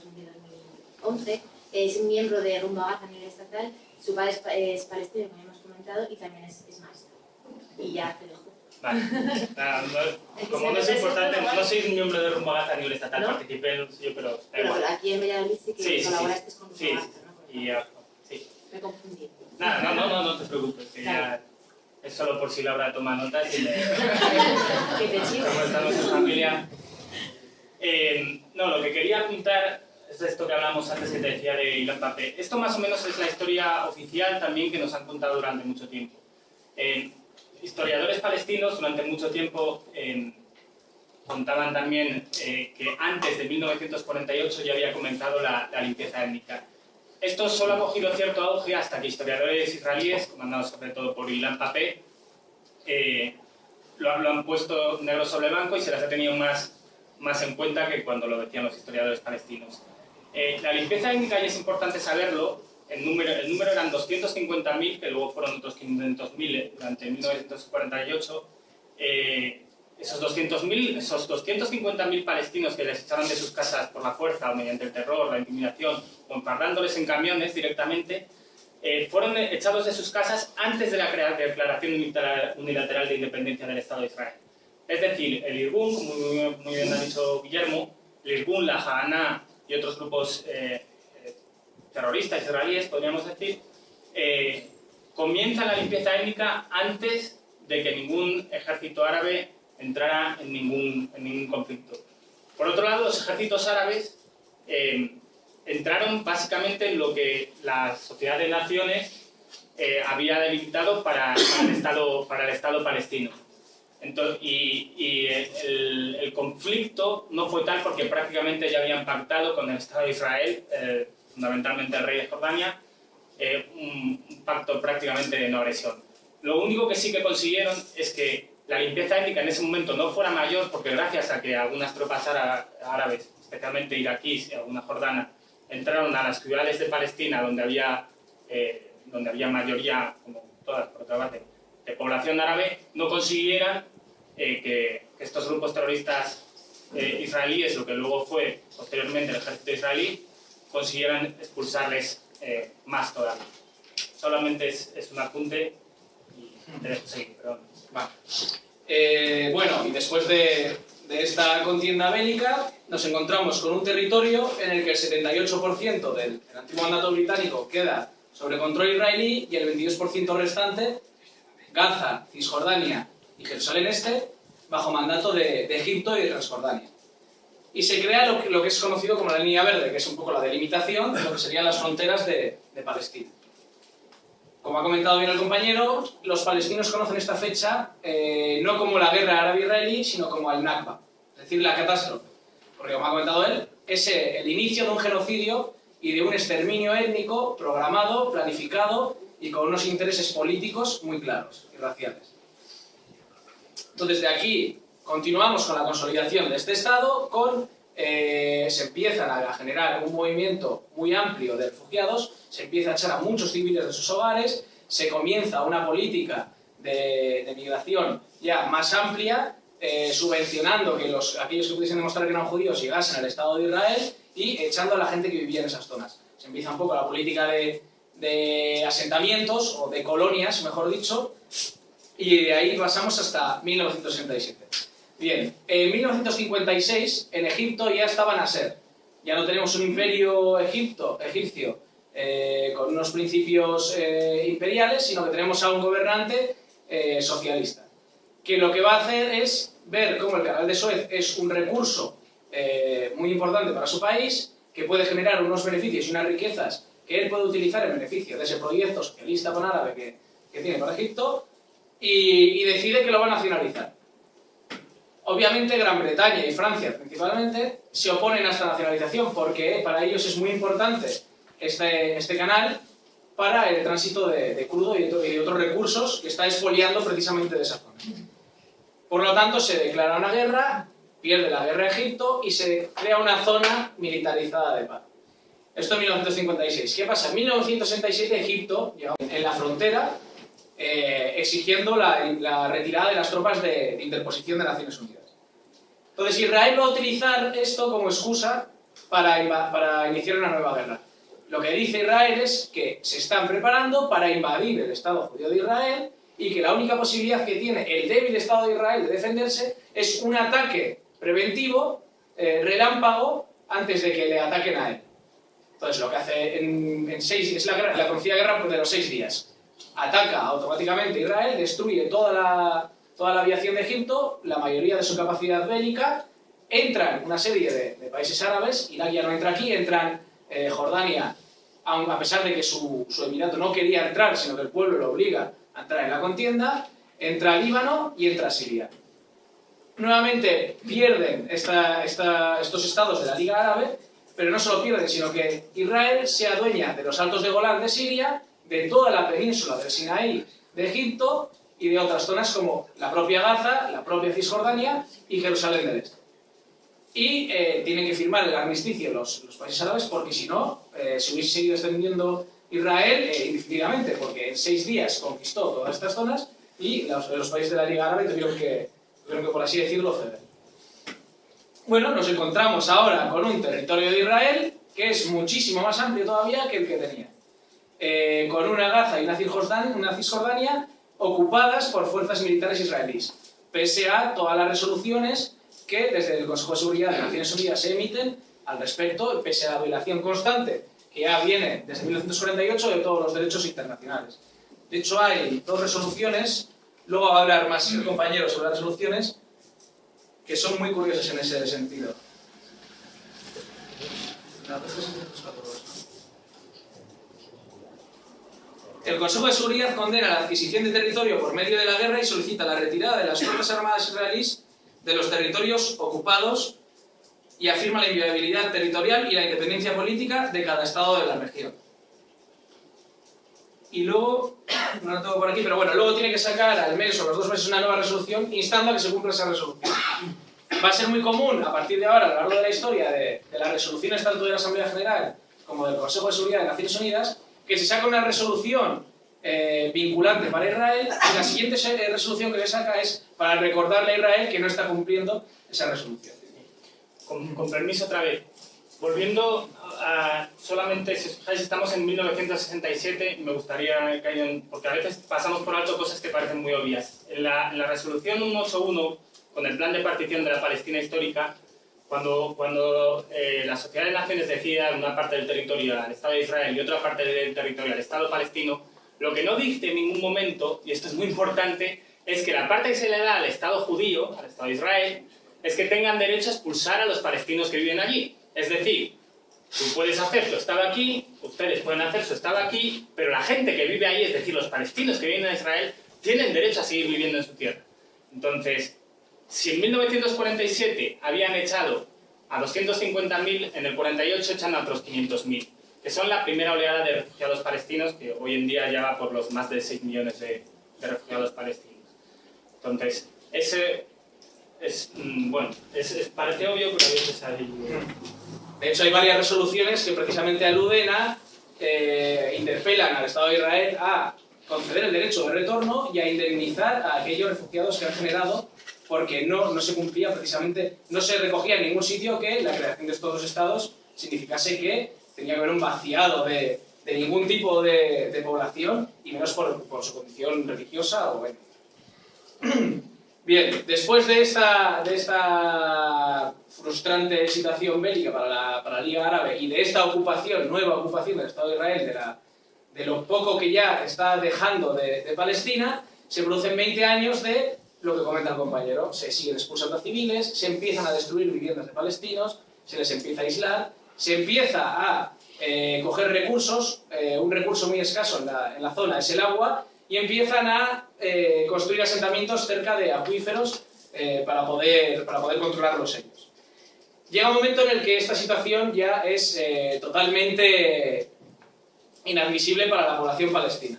2010-2011, es miembro de Rumbo a Gaza a nivel estatal, su padre es palestino, como hemos comentado, y también es maestro. Y ya te dejo. Vale. Como no es importante, no soy miembro de Rumbo a Gaza a nivel estatal, ¿no? Participé en un sitio, pero... Pero aquí en Valladolid sí que colaboraste con Rumbo a Gaza, ¿no? Y sí. Me confundí. Nada, no te preocupes, que ya es solo por si Laura toma notas y me... Que te chivo. Como estamos en familia. No, lo que quería apuntar es esto que hablábamos antes que te decía de Ilan Pappé. Esto más o menos es la historia oficial también que nos han contado durante mucho tiempo. Historiadores palestinos durante mucho tiempo contaban también que antes de 1948 ya había comenzado la limpieza étnica. Esto solo ha cogido cierto auge hasta que historiadores israelíes, comandados sobre todo por Ilan Pappé, lo han puesto negro sobre blanco y se las ha tenido más en cuenta que cuando lo decían los historiadores palestinos. La limpieza étnica, y es importante saberlo, el número eran 250.000, que luego fueron otros 500.000 durante 1948. Esos 250.000 palestinos que les echaron de sus casas por la fuerza o mediante el terror, la intimidación o emparrándoles en camiones directamente, fueron echados de sus casas antes de la declaración unilateral de independencia del Estado de Israel. Es decir, el Irgun, como muy bien ha dicho Guillermo, el Irgun, la Haganah y otros grupos terroristas israelíes, podríamos decir, comienzan la limpieza étnica antes de que ningún ejército árabe entrara en ningún conflicto. Por otro lado, los ejércitos árabes entraron básicamente en lo que la Sociedad de Naciones había delimitado para el Estado palestino. Entonces, el conflicto no fue tal porque prácticamente ya habían pactado con el Estado de Israel, fundamentalmente el rey de Jordania, un pacto prácticamente de no agresión. Lo único que sí que consiguieron es que la limpieza étnica en ese momento no fuera mayor, porque gracias a que algunas tropas árabes, especialmente iraquíes y algunas jordanas, entraron a las ciudades de Palestina donde había mayoría, como todas por otra parte, de población árabe, no consiguieran que estos grupos terroristas israelíes, lo que luego fue posteriormente el ejército israelí, consiguieran expulsarles más todavía. Solamente es un apunte y te dejo seguir, perdón. Vale. Bueno, y después de esta contienda bélica nos encontramos con un territorio en el que el 78% del antiguo mandato británico queda sobre control israelí y el 22% restante, Gaza, Cisjordania y Jerusalén Este, bajo mandato de Egipto y de Transjordania. Y se crea lo que es conocido como la línea verde, que es un poco la delimitación de lo que serían las fronteras de Palestina. Como ha comentado bien el compañero, los palestinos conocen esta fecha no como la guerra árabe-israelí, sino como el Nakba, es decir, la catástrofe. Porque, como ha comentado él, es el inicio de un genocidio y de un exterminio étnico programado, planificado y con unos intereses políticos muy claros y raciales. Entonces, de aquí continuamos con la consolidación de este Estado, se empiezan a generar un movimiento muy amplio de refugiados, se empieza a echar a muchos civiles de sus hogares, se comienza una política de migración ya más amplia, subvencionando que aquellos que pudiesen demostrar que eran judíos llegasen al Estado de Israel y echando a la gente que vivía en esas zonas. Se empieza un poco la política de asentamientos, o de colonias, mejor dicho, y de ahí pasamos hasta 1967. Bien, en 1956 en Egipto ya estaba Nasser. Ya no tenemos un imperio egipcio con unos principios imperiales, sino que tenemos a un gobernante socialista, que lo que va a hacer es ver cómo el canal de Suez es un recurso muy importante para su país, que puede generar unos beneficios y unas riquezas que él puede utilizar en beneficio de ese proyecto socialista pan-árabe que tiene para Egipto, y decide que lo va a nacionalizar. Obviamente Gran Bretaña y Francia principalmente se oponen a esta nacionalización porque para ellos es muy importante este canal para el tránsito de crudo y de otros recursos que está expoliando precisamente de esa zona. Por lo tanto, se declara una guerra, pierde la guerra Egipto y se crea una zona militarizada de paz. Esto en 1956. ¿Qué pasa? En 1967 Egipto llega en la frontera exigiendo la retirada de las tropas de interposición de Naciones Unidas. Entonces Israel va a utilizar esto como excusa para iniciar una nueva guerra. Lo que dice Israel es que se están preparando para invadir el Estado judío de Israel y que la única posibilidad que tiene el débil Estado de Israel de defenderse es un ataque preventivo, relámpago, antes de que le ataquen a él. Entonces lo que hace es la conocida guerra de los 6 días. Ataca automáticamente a Israel, destruye toda la aviación de Egipto, la mayoría de su capacidad bélica, entran una serie de países árabes, Irak ya no entra aquí, entran Jordania, a pesar de que su emirato no quería entrar, sino que el pueblo lo obliga a entrar en la contienda, entra Líbano y entra Siria. Nuevamente pierden estos estados de la Liga Árabe, pero no solo pierden, sino que Israel se adueña de los Altos de Golán de Siria, de toda la península del Sinaí de Egipto y de otras zonas como la propia Gaza, la propia Cisjordania y Jerusalén del Este. Y tienen que firmar el armisticio los países árabes porque si no, se hubiese seguido extendiendo Israel indefinidamente, porque en 6 días conquistó todas estas zonas y los países de la Liga Árabe tuvieron que, por así decirlo, ceder. Bueno, nos encontramos ahora con un territorio de Israel que es muchísimo más amplio todavía que el que tenía. Con una Gaza y una Cisjordania ocupadas por fuerzas militares israelíes, pese a todas las resoluciones que desde el Consejo de Seguridad de Naciones Unidas se emiten al respecto, pese a la violación constante que ya viene desde 1948 de todos los derechos internacionales. De hecho, hay 2 resoluciones Luego va a hablar más el compañero sobre las resoluciones, que son muy curiosas en ese sentido. El Consejo de Seguridad condena la adquisición de territorio por medio de la guerra y solicita la retirada de las fuerzas armadas israelíes de los territorios ocupados y afirma la inviolabilidad territorial y la independencia política de cada estado de la región. Y luego, no lo tengo por aquí, pero bueno, luego tiene que sacar al mes o los 2 meses una nueva resolución instando a que se cumpla esa resolución. Va a ser muy común, a partir de ahora, a lo largo de la historia, de las resoluciones tanto de la Asamblea General como del Consejo de Seguridad de Naciones Unidas, que se saca una resolución vinculante para Israel y la siguiente resolución que se saca es para recordarle a Israel que no está cumpliendo esa resolución. Con permiso otra vez. Volviendo a solamente, si os fijáis, estamos en 1967 y me gustaría que hayan, porque a veces pasamos por alto cosas que parecen muy obvias. En la resolución 181, con el plan de partición de la Palestina histórica, cuando la Sociedad de Naciones decida una parte del territorio al Estado de Israel y otra parte del territorio al Estado palestino, lo que no dice en ningún momento, y esto es muy importante, es que la parte que se le da al Estado judío, al Estado de Israel, es que tengan derecho a expulsar a los palestinos que viven allí. Es decir, tú puedes hacer tu Estado aquí, ustedes pueden hacer su Estado aquí, pero la gente que vive ahí, es decir, los palestinos que viven en Israel, tienen derecho a seguir viviendo en su tierra. Entonces, si en 1947 habían echado a 250.000, en el 48 echan a otros 500.000, que son la primera oleada de refugiados palestinos, que hoy en día ya va por los más de 6 millones de refugiados palestinos. Entonces, ese es, bueno, parece obvio, pero a veces hay... De hecho, hay varias resoluciones que precisamente aluden a, interpelan al Estado de Israel a conceder el derecho de retorno y a indemnizar a aquellos refugiados que han generado porque no se cumplía precisamente, no se recogía en ningún sitio que la creación de estos dos estados significase que tenía que haber un vaciado de ningún tipo de población y menos por su condición religiosa o bueno. Bien, después de esta frustrante situación bélica para la Liga Árabe y de esta nueva ocupación del Estado de Israel, de lo poco que ya está dejando de Palestina, se producen 20 años de lo que comenta el compañero. Se siguen expulsando a civiles, se empiezan a destruir viviendas de palestinos, se les empieza a aislar, se empieza a coger recursos, un recurso muy escaso en la zona es el agua, y empiezan a construir asentamientos cerca de acuíferos para poder controlarlos ellos. Llega un momento en el que esta situación ya es totalmente inadmisible para la población palestina.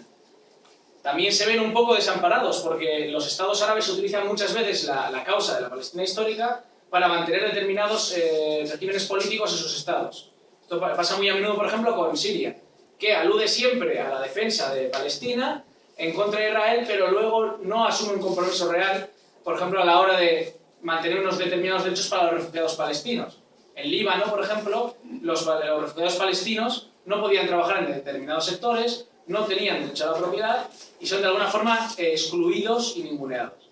También se ven un poco desamparados porque los estados árabes utilizan muchas veces la causa de la Palestina histórica para mantener determinados regímenes políticos en sus estados. Esto pasa muy a menudo, por ejemplo, con Siria, que alude siempre a la defensa de Palestina en contra de Israel, pero luego no asume un compromiso real, por ejemplo, a la hora de mantener unos determinados derechos para los refugiados palestinos. En Líbano, por ejemplo, los refugiados palestinos no podían trabajar en determinados sectores, no tenían derecho a la propiedad y son de alguna forma excluidos y ninguneados.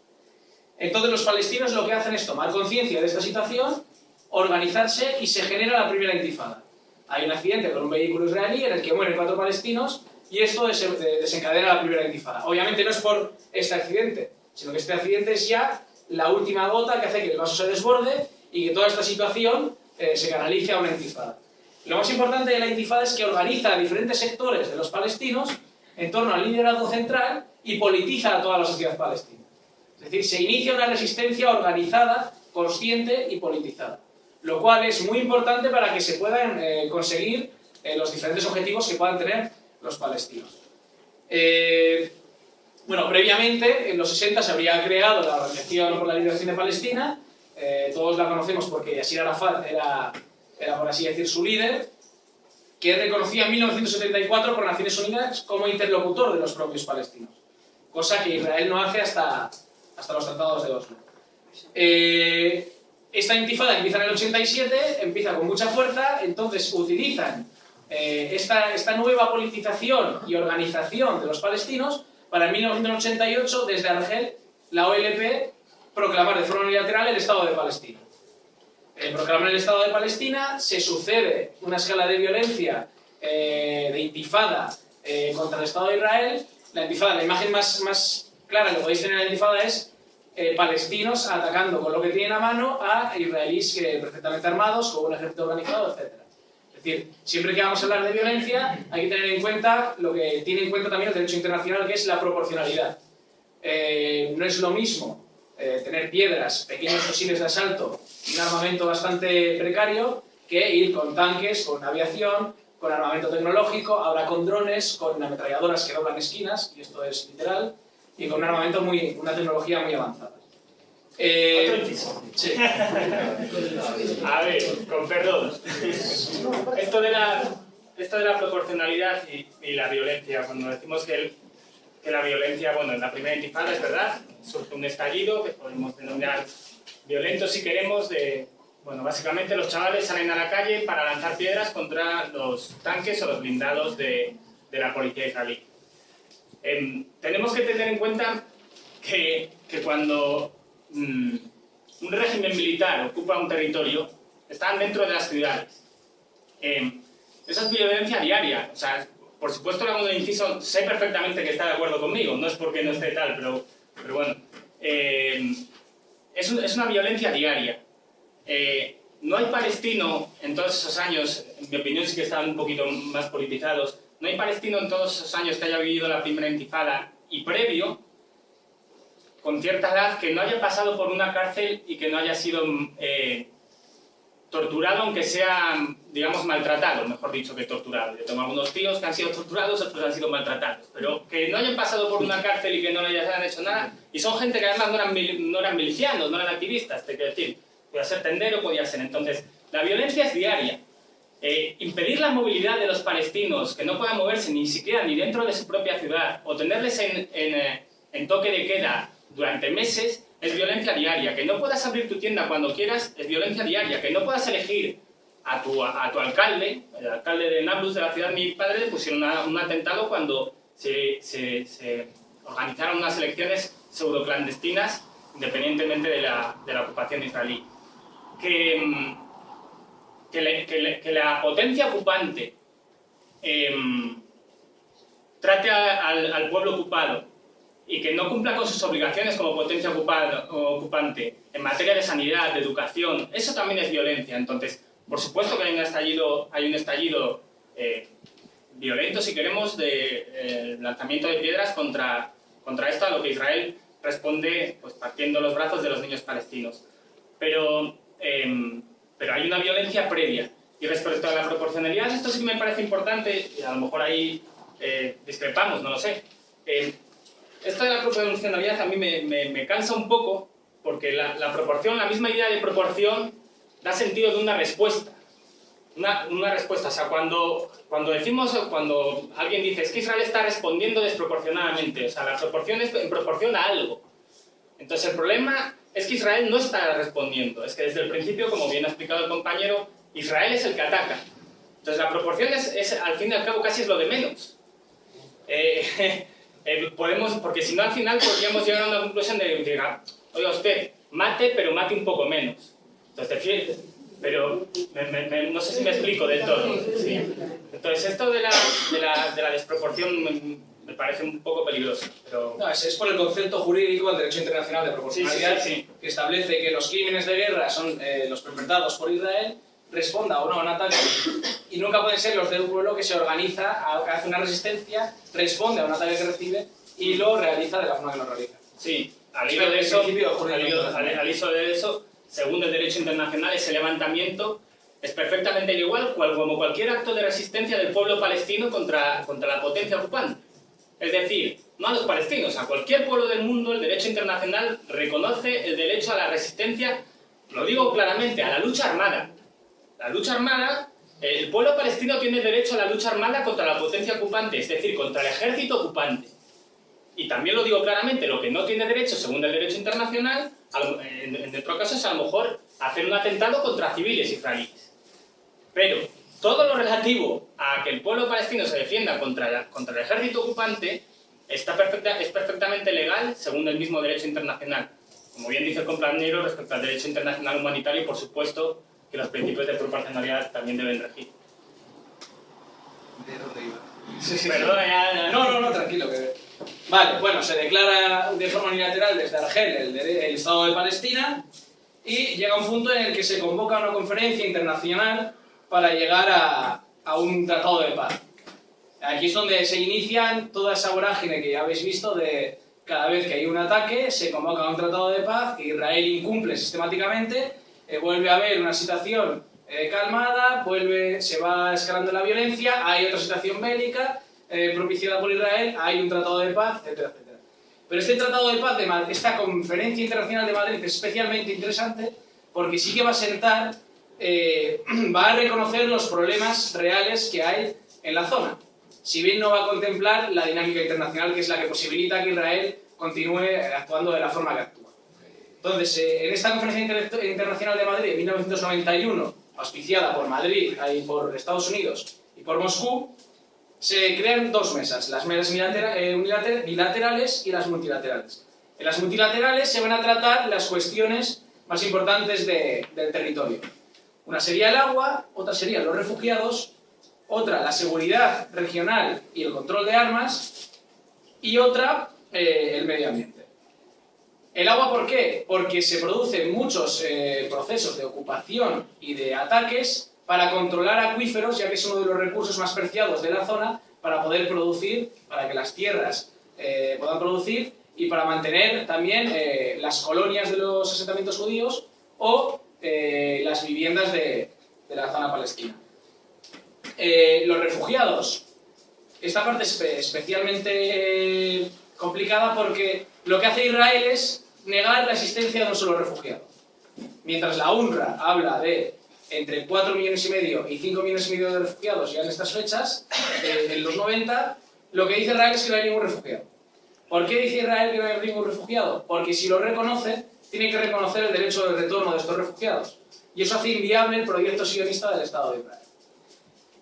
Entonces los palestinos lo que hacen es tomar conciencia de esta situación, organizarse y se genera la primera intifada. Hay un accidente con un vehículo israelí en el que mueren 4 palestinos y esto desencadena la primera intifada. Obviamente no es por este accidente, sino que este accidente es ya la última gota que hace que el vaso se desborde y que toda esta situación se canalice a una intifada. Lo más importante de la intifada es que organiza a diferentes sectores de los palestinos en torno al liderazgo central y politiza a toda la sociedad palestina. Es decir, se inicia una resistencia organizada, consciente y politizada, lo cual es muy importante para que se puedan conseguir los diferentes objetivos que puedan tener los palestinos. Bueno, previamente, en los 60 se habría creado la Organización por la Liberación de Palestina, todos la conocemos porque Yasir Arafat era por así decir su líder, que reconocía en 1974 por Naciones Unidas como interlocutor de los propios palestinos, cosa que Israel no hace hasta los tratados de Oslo. Esta intifada empieza en el 87, empieza con mucha fuerza, entonces utilizan esta nueva politización y organización de los palestinos para en 1988, desde Argel, la OLP proclamar de forma unilateral el Estado de Palestina. Proclamar el Estado de Palestina, se sucede una escala de violencia, de intifada contra el Estado de Israel. La intifada, la imagen más clara que podéis tener en la Intifada es palestinos atacando con lo que tienen a mano a israelíes perfectamente armados, con un ejército organizado, etc. Es decir, siempre que vamos a hablar de violencia hay que tener en cuenta lo que tiene en cuenta también el derecho internacional, que es la proporcionalidad. No es lo mismo tener piedras, pequeños fusiles de asalto, un armamento bastante precario, que ir con tanques, con aviación, con armamento tecnológico, ahora con drones, con ametralladoras que doblan esquinas, y esto es literal, y con un armamento una tecnología muy avanzada. Otro inciso. Sí. A ver, con perdón. Esto de la proporcionalidad y la violencia, cuando decimos que la violencia, bueno, en la primera intifada es verdad, surge un estallido que podemos denominar violento si queremos, bueno, básicamente los chavales salen a la calle para lanzar piedras contra los tanques o los blindados de la policía israelí. Tenemos que tener en cuenta que cuando un régimen militar ocupa un territorio, están dentro de las ciudades. Esa es violencia diaria. O sea, por supuesto, le hago un inciso, sé perfectamente que está de acuerdo conmigo, no es porque no esté tal, pero bueno. Es una violencia diaria. No hay palestino en todos esos años, en mi opinión sí que están un poquito más politizados, no hay palestino en todos esos años que haya vivido la primera intifada y previo, con cierta edad, que no haya pasado por una cárcel y que no haya sido torturado, aunque sea, digamos, maltratado, mejor dicho que torturado. Yo tengo algunos tíos que han sido torturados, otros han sido maltratados, pero que no hayan pasado por una cárcel y que no le hayan hecho nada, y son gente que además no eran milicianos, no eran activistas, te quiero decir, podía ser tendero, podía ser. Entonces, la violencia es diaria. Impedir la movilidad de los palestinos, que no puedan moverse ni siquiera ni dentro de su propia ciudad, o tenerles en toque de queda durante meses, es violencia diaria. Que no puedas abrir tu tienda cuando quieras es violencia diaria. Que no puedas elegir a tu alcalde, el alcalde de Nablus, de la ciudad de mi padre, le pusieron un atentado cuando se organizaron unas elecciones pseudoclandestinas independientemente de la ocupación israelí. Que la potencia ocupante trate al pueblo ocupado y que no cumpla con sus obligaciones como potencia ocupante en materia de sanidad, de educación, eso también es violencia. Entonces, por supuesto que hay un estallido violento, si queremos, de lanzamiento de piedras contra esto, a lo que Israel responde pues, partiendo los brazos de los niños palestinos. Pero hay una violencia previa. Y respecto a la proporcionalidad, esto sí que me parece importante, y a lo mejor ahí discrepamos, no lo sé. Esto de la proporcionalidad a mí me cansa un poco, porque la proporción, la misma idea de proporción, da sentido de una respuesta. Una respuesta, o sea, cuando alguien dice es que Israel está respondiendo desproporcionadamente, o sea, la proporción es en proporción a algo. Entonces el problema es que Israel no está respondiendo, es que desde el principio, como bien ha explicado el compañero, Israel es el que ataca. Entonces la proporción es al fin y al cabo casi es lo de menos. Porque si no al final podríamos llegar a una conclusión de oiga usted, mate, pero mate un poco menos. Entonces, pero no sé si me explico del todo. ¿Sí? Entonces esto de la desproporción me parece un poco peligroso. Pero... No, es por el concepto jurídico del derecho internacional de proporcionalidad, sí. Que establece que los crímenes de guerra son los perpetrados por Israel, responda o no a un ataque, y nunca pueden ser los de un pueblo que se organiza, que hace una resistencia, responde a un ataque que recibe y lo realiza de la forma que lo realiza. Sí, al hilo de eso, según el derecho internacional, ese levantamiento es perfectamente igual como cualquier acto de resistencia del pueblo palestino contra la potencia ocupante. Es decir, no a los palestinos, a cualquier pueblo del mundo, el derecho internacional reconoce el derecho a la resistencia, lo digo claramente, a la lucha armada. La lucha armada, el pueblo palestino tiene derecho a la lucha armada contra la potencia ocupante, es decir, contra el ejército ocupante. Y también lo digo claramente, lo que no tiene derecho, según el derecho internacional, en otro caso es a lo mejor hacer un atentado contra civiles israelíes. Pero todo lo relativo a que el pueblo palestino se defienda contra el ejército ocupante es perfectamente legal según el mismo derecho internacional. Como bien dice el compañero, respecto al derecho internacional humanitario, por supuesto que los principios de proporcionalidad también deben regir. ¿De dónde iba? Sí. Perdona, ya... No, tranquilo. Vale, bueno, se declara de forma unilateral desde Argel el Estado de Palestina y llega un punto en el que se convoca una conferencia internacional para llegar a un tratado de paz. Aquí es donde se inician toda esa vorágine que ya habéis visto de cada vez que hay un ataque, se convoca un tratado de paz que Israel incumple sistemáticamente, vuelve a haber una situación calmada, se va escalando la violencia, hay otra situación bélica propiciada por Israel, hay un tratado de paz, etcétera, etcétera. Pero este tratado de paz, esta conferencia internacional de Madrid es especialmente interesante porque sí que va a sentar, va a reconocer los problemas reales que hay en la zona. Si bien no va a contemplar la dinámica internacional que es la que posibilita que Israel continúe actuando de la forma que actúa. Entonces, en esta conferencia internacional de Madrid de 1991, auspiciada por Madrid, por Estados Unidos y por Moscú, se crean dos mesas, las mesas bilaterales y las multilaterales. En las multilaterales se van a tratar las cuestiones más importantes del territorio. Una sería el agua, otra serían los refugiados, otra la seguridad regional y el control de armas, y otra el medio ambiente. ¿El agua por qué? Porque se producen muchos procesos de ocupación y de ataques para controlar acuíferos, ya que es uno de los recursos más preciados de la zona, para poder producir, para que las tierras puedan producir y para mantener también las colonias de los asentamientos judíos o las viviendas de la zona palestina. Los refugiados. Esta parte es especialmente complicada porque lo que hace Israel es negar la existencia de un solo refugiado. Mientras la UNRWA habla de entre 4,5 millones y 5,5 millones de refugiados ya en estas fechas, en los 90, lo que dice Israel es que no hay ningún refugiado. ¿Por qué dice Israel que no hay ningún refugiado? Porque si lo reconoce, tiene que reconocer el derecho de retorno de estos refugiados. Y eso hace inviable el proyecto sionista del Estado de Israel.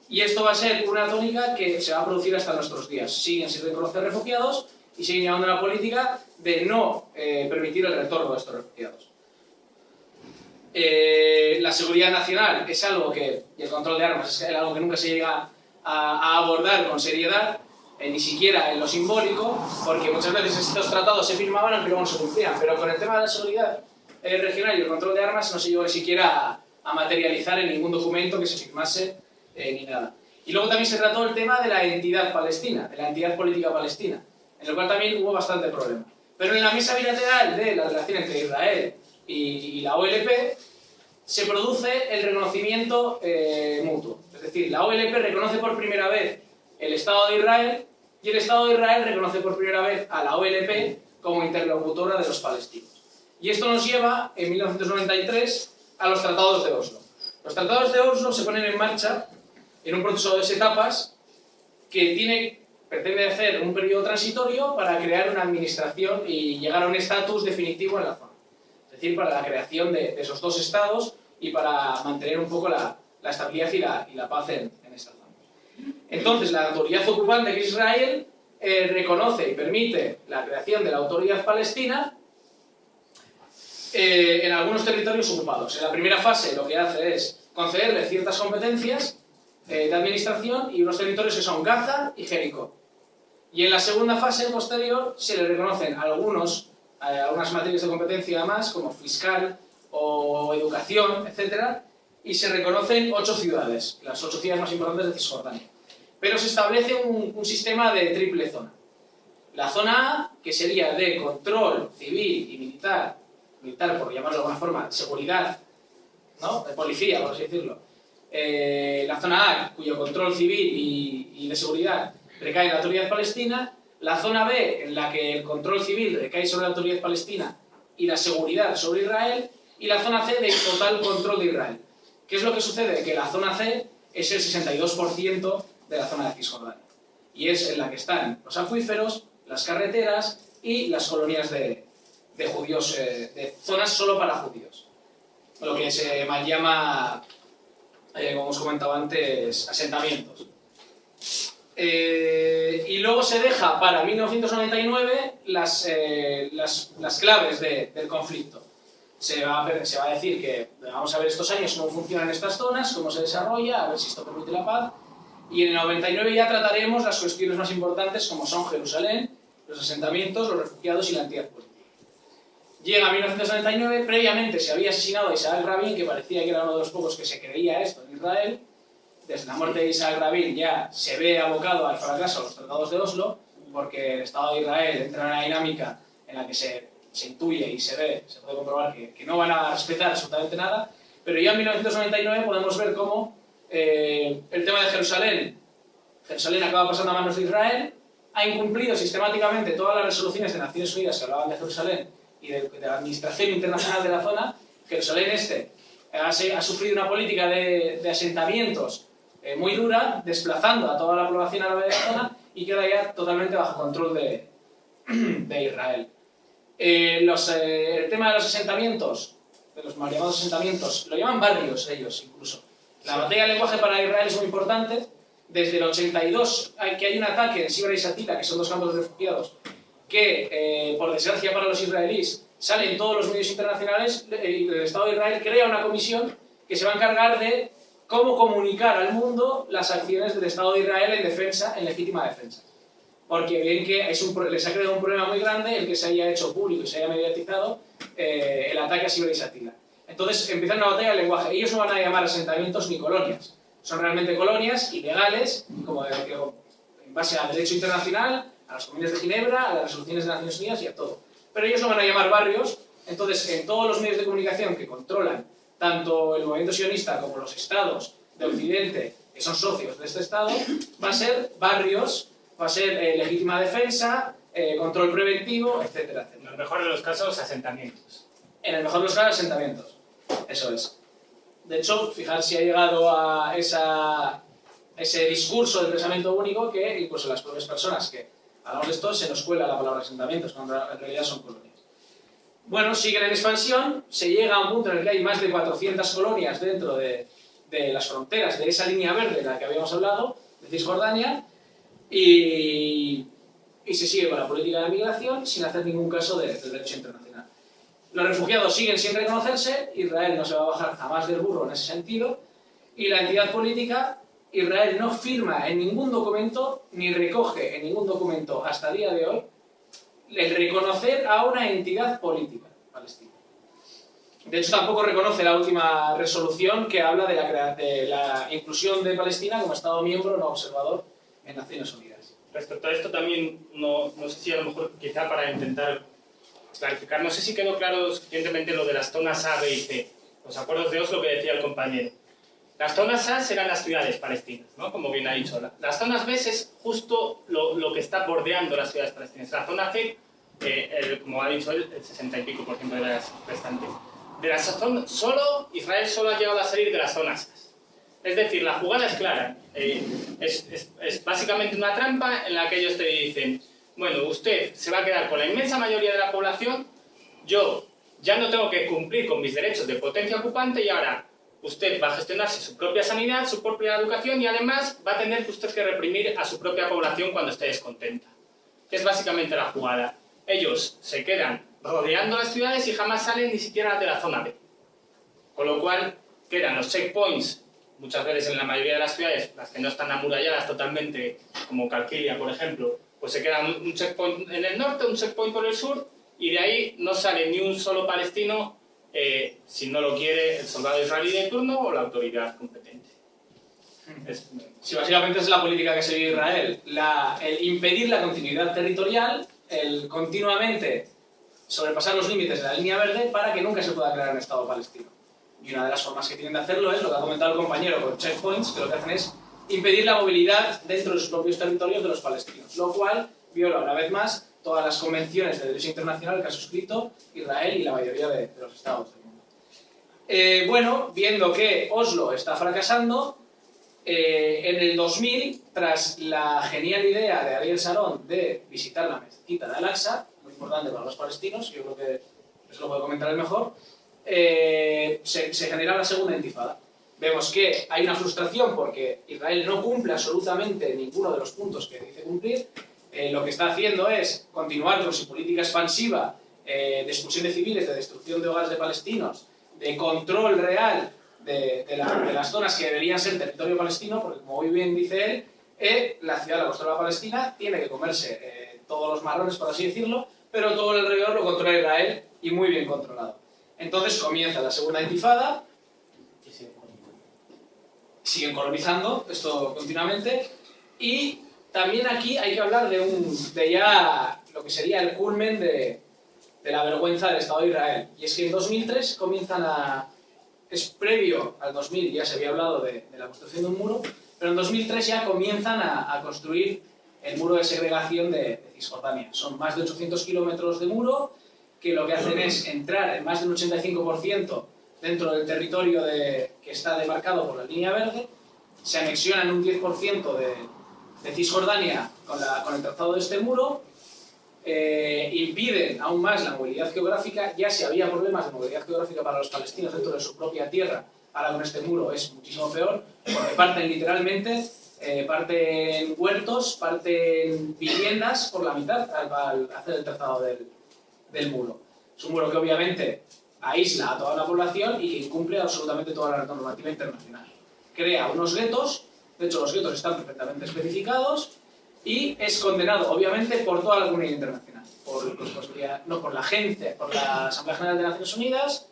Y esto va a ser una tónica que se va a producir hasta nuestros días. Siguen sin reconocer refugiados y siguen llevando una política de no permitir el retorno de estos refugiados. La seguridad nacional es algo que, y el control de armas es algo que nunca se llega a abordar con seriedad, ni siquiera en lo simbólico, porque muchas veces estos tratados se firmaban aunque luego no se cumplían, pero con el tema de la seguridad regional y el control de armas no se llegó ni siquiera a materializar en ningún documento que se firmase ni nada. Y luego también se trató el tema de la entidad palestina, de la entidad política palestina, en el cual también hubo bastante problema. Pero en la mesa bilateral de la relación entre Israel y la OLP se produce el reconocimiento mutuo. Es decir, la OLP reconoce por primera vez el Estado de Israel y el Estado de Israel reconoce por primera vez a la OLP como interlocutora de los palestinos. Y esto nos lleva, en 1993, a los tratados de Oslo. Los tratados de Oslo se ponen en marcha en un proceso de 2 etapas que pretende hacer un periodo transitorio para crear una administración y llegar a un estatus definitivo en la zona. Es decir, para la creación de esos 2 estados y para mantener un poco la estabilidad y la paz en esta zona. Entonces, la autoridad ocupante, que es Israel, reconoce y permite la creación de la autoridad palestina en algunos territorios ocupados. En la primera fase lo que hace es concederle ciertas competencias de administración y unos territorios que son Gaza y Jericó. Y en la segunda fase posterior se le reconocen algunas materias de competencia más, como fiscal o educación, etc. Y se reconocen 8 ciudades, las 8 ciudades más importantes de Cisjordania. Pero se establece un sistema de triple zona. La zona A, que sería de control civil y militar por llamarlo de alguna forma, seguridad, ¿no? De policía, por así decirlo. La zona A, cuyo control civil y de seguridad recae en la autoridad palestina. La zona B, en la que el control civil recae sobre la autoridad palestina y la seguridad sobre Israel. Y la zona C, de total control de Israel. ¿Qué es lo que sucede? Que la zona C es el 62% de la zona de Cisjordania. Y es en la que están los acuíferos, las carreteras y las colonias de judíos, de zonas solo para judíos. Lo que se llama, como os comentaba antes, asentamientos. Y luego se deja para 1999 las claves del conflicto. Se va a decir que vamos a ver estos años cómo funcionan estas zonas, cómo se desarrolla, a ver si esto permite la paz. Y en el 99 ya trataremos las cuestiones más importantes como son Jerusalén, los asentamientos, los refugiados y la entidad política. Llega 1999, previamente se había asesinado a Isaac Rabin, que parecía que era uno de los pocos que se creía esto en Israel. Desde la muerte de Isaac Rabin ya se ve abocado al fracaso los tratados de Oslo, porque el Estado de Israel entra en una dinámica en la que se intuye y se ve, se puede comprobar que no van a respetar absolutamente nada, pero ya en 1999 podemos ver cómo el tema de Jerusalén acaba pasando a manos de Israel, ha incumplido sistemáticamente todas las resoluciones de Naciones Unidas que hablaban de Jerusalén y de la administración internacional de la zona. Jerusalén ha sufrido una política de asentamientos muy dura, desplazando a toda la población árabe de la zona y queda ya totalmente bajo control de Israel. El tema de los asentamientos, de los mal llamados asentamientos, lo llaman barrios ellos incluso. La batalla del lenguaje para Israel es muy importante. Desde el 82 hay un ataque en Sibra y Satila, que son dos campos de refugiados, que por desgracia para los israelíes salen todos los medios internacionales y el Estado de Israel crea una comisión que se va a encargar de cómo comunicar al mundo las acciones del Estado de Israel en defensa, en legítima defensa. Porque ven que les ha creado un problema muy grande el que se haya hecho público y se haya mediatizado el ataque a Sibra y Satila. Entonces empieza una batalla del lenguaje. Ellos no van a llamar asentamientos ni colonias. Son realmente colonias ilegales, como en base al derecho internacional, a las convenios de Ginebra, a las resoluciones de Naciones Unidas y a todo. Pero ellos lo van a llamar barrios. Entonces, en todos los medios de comunicación que controlan tanto el movimiento sionista como los estados de Occidente, que son socios de este estado, va a ser barrios, va a ser legítima defensa, control preventivo, etcétera, etcétera. En el mejor de los casos, asentamientos. En el mejor de los casos, asentamientos. Eso es. De hecho, fijar si ha llegado a ese discurso del pensamiento único que incluso las propias personas que hablamos de esto se nos cuela la palabra asentamientos, cuando en realidad son colonias. Bueno, siguen en expansión, se llega a un punto en el que hay más de 400 colonias dentro de las fronteras de esa línea verde de la que habíamos hablado, de Cisjordania, y se sigue con la política de migración sin hacer ningún caso del derecho internacional. Los refugiados siguen sin reconocerse, Israel no se va a bajar jamás del burro en ese sentido, y la entidad política, Israel no firma en ningún documento, ni recoge en ningún documento hasta el día de hoy, el reconocer a una entidad política palestina. De hecho, tampoco reconoce la última resolución que habla de la inclusión de Palestina como Estado miembro no observador en Naciones Unidas. Respecto a esto también, no sé si a lo mejor quizá para intentar clarificar, no sé si quedó claro suficientemente lo de las zonas A, B y C, los acuerdos de Oslo que decía el compañero. Las zonas A serán las ciudades palestinas, ¿no? Como bien ha dicho. Las zonas B es justo lo que está bordeando las ciudades palestinas. La zona C, como ha dicho él, el 60 y pico % de las restantes. De las zonas, Israel solo ha llegado a salir de las zonas A. Es decir, la jugada es clara. Es básicamente una trampa en la que ellos te dicen: bueno, usted se va a quedar con la inmensa mayoría de la población, yo ya no tengo que cumplir con mis derechos de potencia ocupante y ahora usted va a gestionarse su propia sanidad, su propia educación y además va a tener usted que reprimir a su propia población cuando esté descontenta. Es básicamente la jugada. Ellos se quedan rodeando las ciudades y jamás salen ni siquiera de la zona B. Con lo cual quedan los checkpoints, muchas veces en la mayoría de las ciudades, las que no están amuralladas totalmente, como Calquilia, por ejemplo, pues se queda un checkpoint en el norte, un checkpoint por el sur, y de ahí no sale ni un solo palestino, si no lo quiere el soldado israelí de turno o la autoridad competente. Sí, básicamente es la política que sigue Israel, el impedir la continuidad territorial, el continuamente sobrepasar los límites de la línea verde para que nunca se pueda crear un Estado palestino. Y una de las formas que tienen de hacerlo es lo que ha comentado el compañero con checkpoints, que lo que hacen es impedir la movilidad dentro de sus propios territorios de los palestinos, lo cual viola una vez más todas las convenciones de derecho internacional que ha suscrito Israel y la mayoría de los estados del mundo. Bueno, viendo que Oslo está fracasando, en el 2000, tras la genial idea de Ariel Sharon de visitar la mezquita de Al-Aqsa, muy importante para los palestinos, yo creo que eso lo puede comentar él mejor, se genera la segunda intifada. Vemos que hay una frustración porque Israel no cumple absolutamente ninguno de los puntos que dice cumplir. Lo que está haciendo es continuar con su política expansiva de expulsión de civiles, de destrucción de hogares de palestinos, de control real de las zonas que deberían ser territorio palestino, porque como muy bien dice él, la ciudad de la costa de la Palestina tiene que comerse todos los marrones, por así decirlo, pero todo el alrededor lo controla Israel y muy bien controlado. Entonces comienza la segunda intifada, siguen colonizando esto continuamente, y también aquí hay que hablar de ya lo que sería el culmen de la vergüenza del Estado de Israel. Y es que en 2003 comienzan es previo al 2000, ya se había hablado de la construcción de un muro, pero en 2003 ya comienzan a construir el muro de segregación de Cisjordania. Son más de 800 kilómetros de muro que lo que hacen es entrar en más del 85% dentro del territorio que está demarcado por la línea verde, se anexionan un 10% de Cisjordania con el trazado de este muro, impiden aún más la movilidad geográfica. Ya si había problemas de movilidad geográfica para los palestinos dentro de su propia tierra, ahora con este muro es muchísimo peor, porque parten literalmente, parten huertos, parten viviendas por la mitad al hacer el trazado del muro. Es un muro que obviamente aísla a toda la población y que incumple absolutamente toda la normativa internacional. Crea unos guetos, de hecho los guetos están perfectamente especificados, y es condenado obviamente por toda la comunidad internacional, por la Agencia, por la Asamblea General de Naciones Unidas,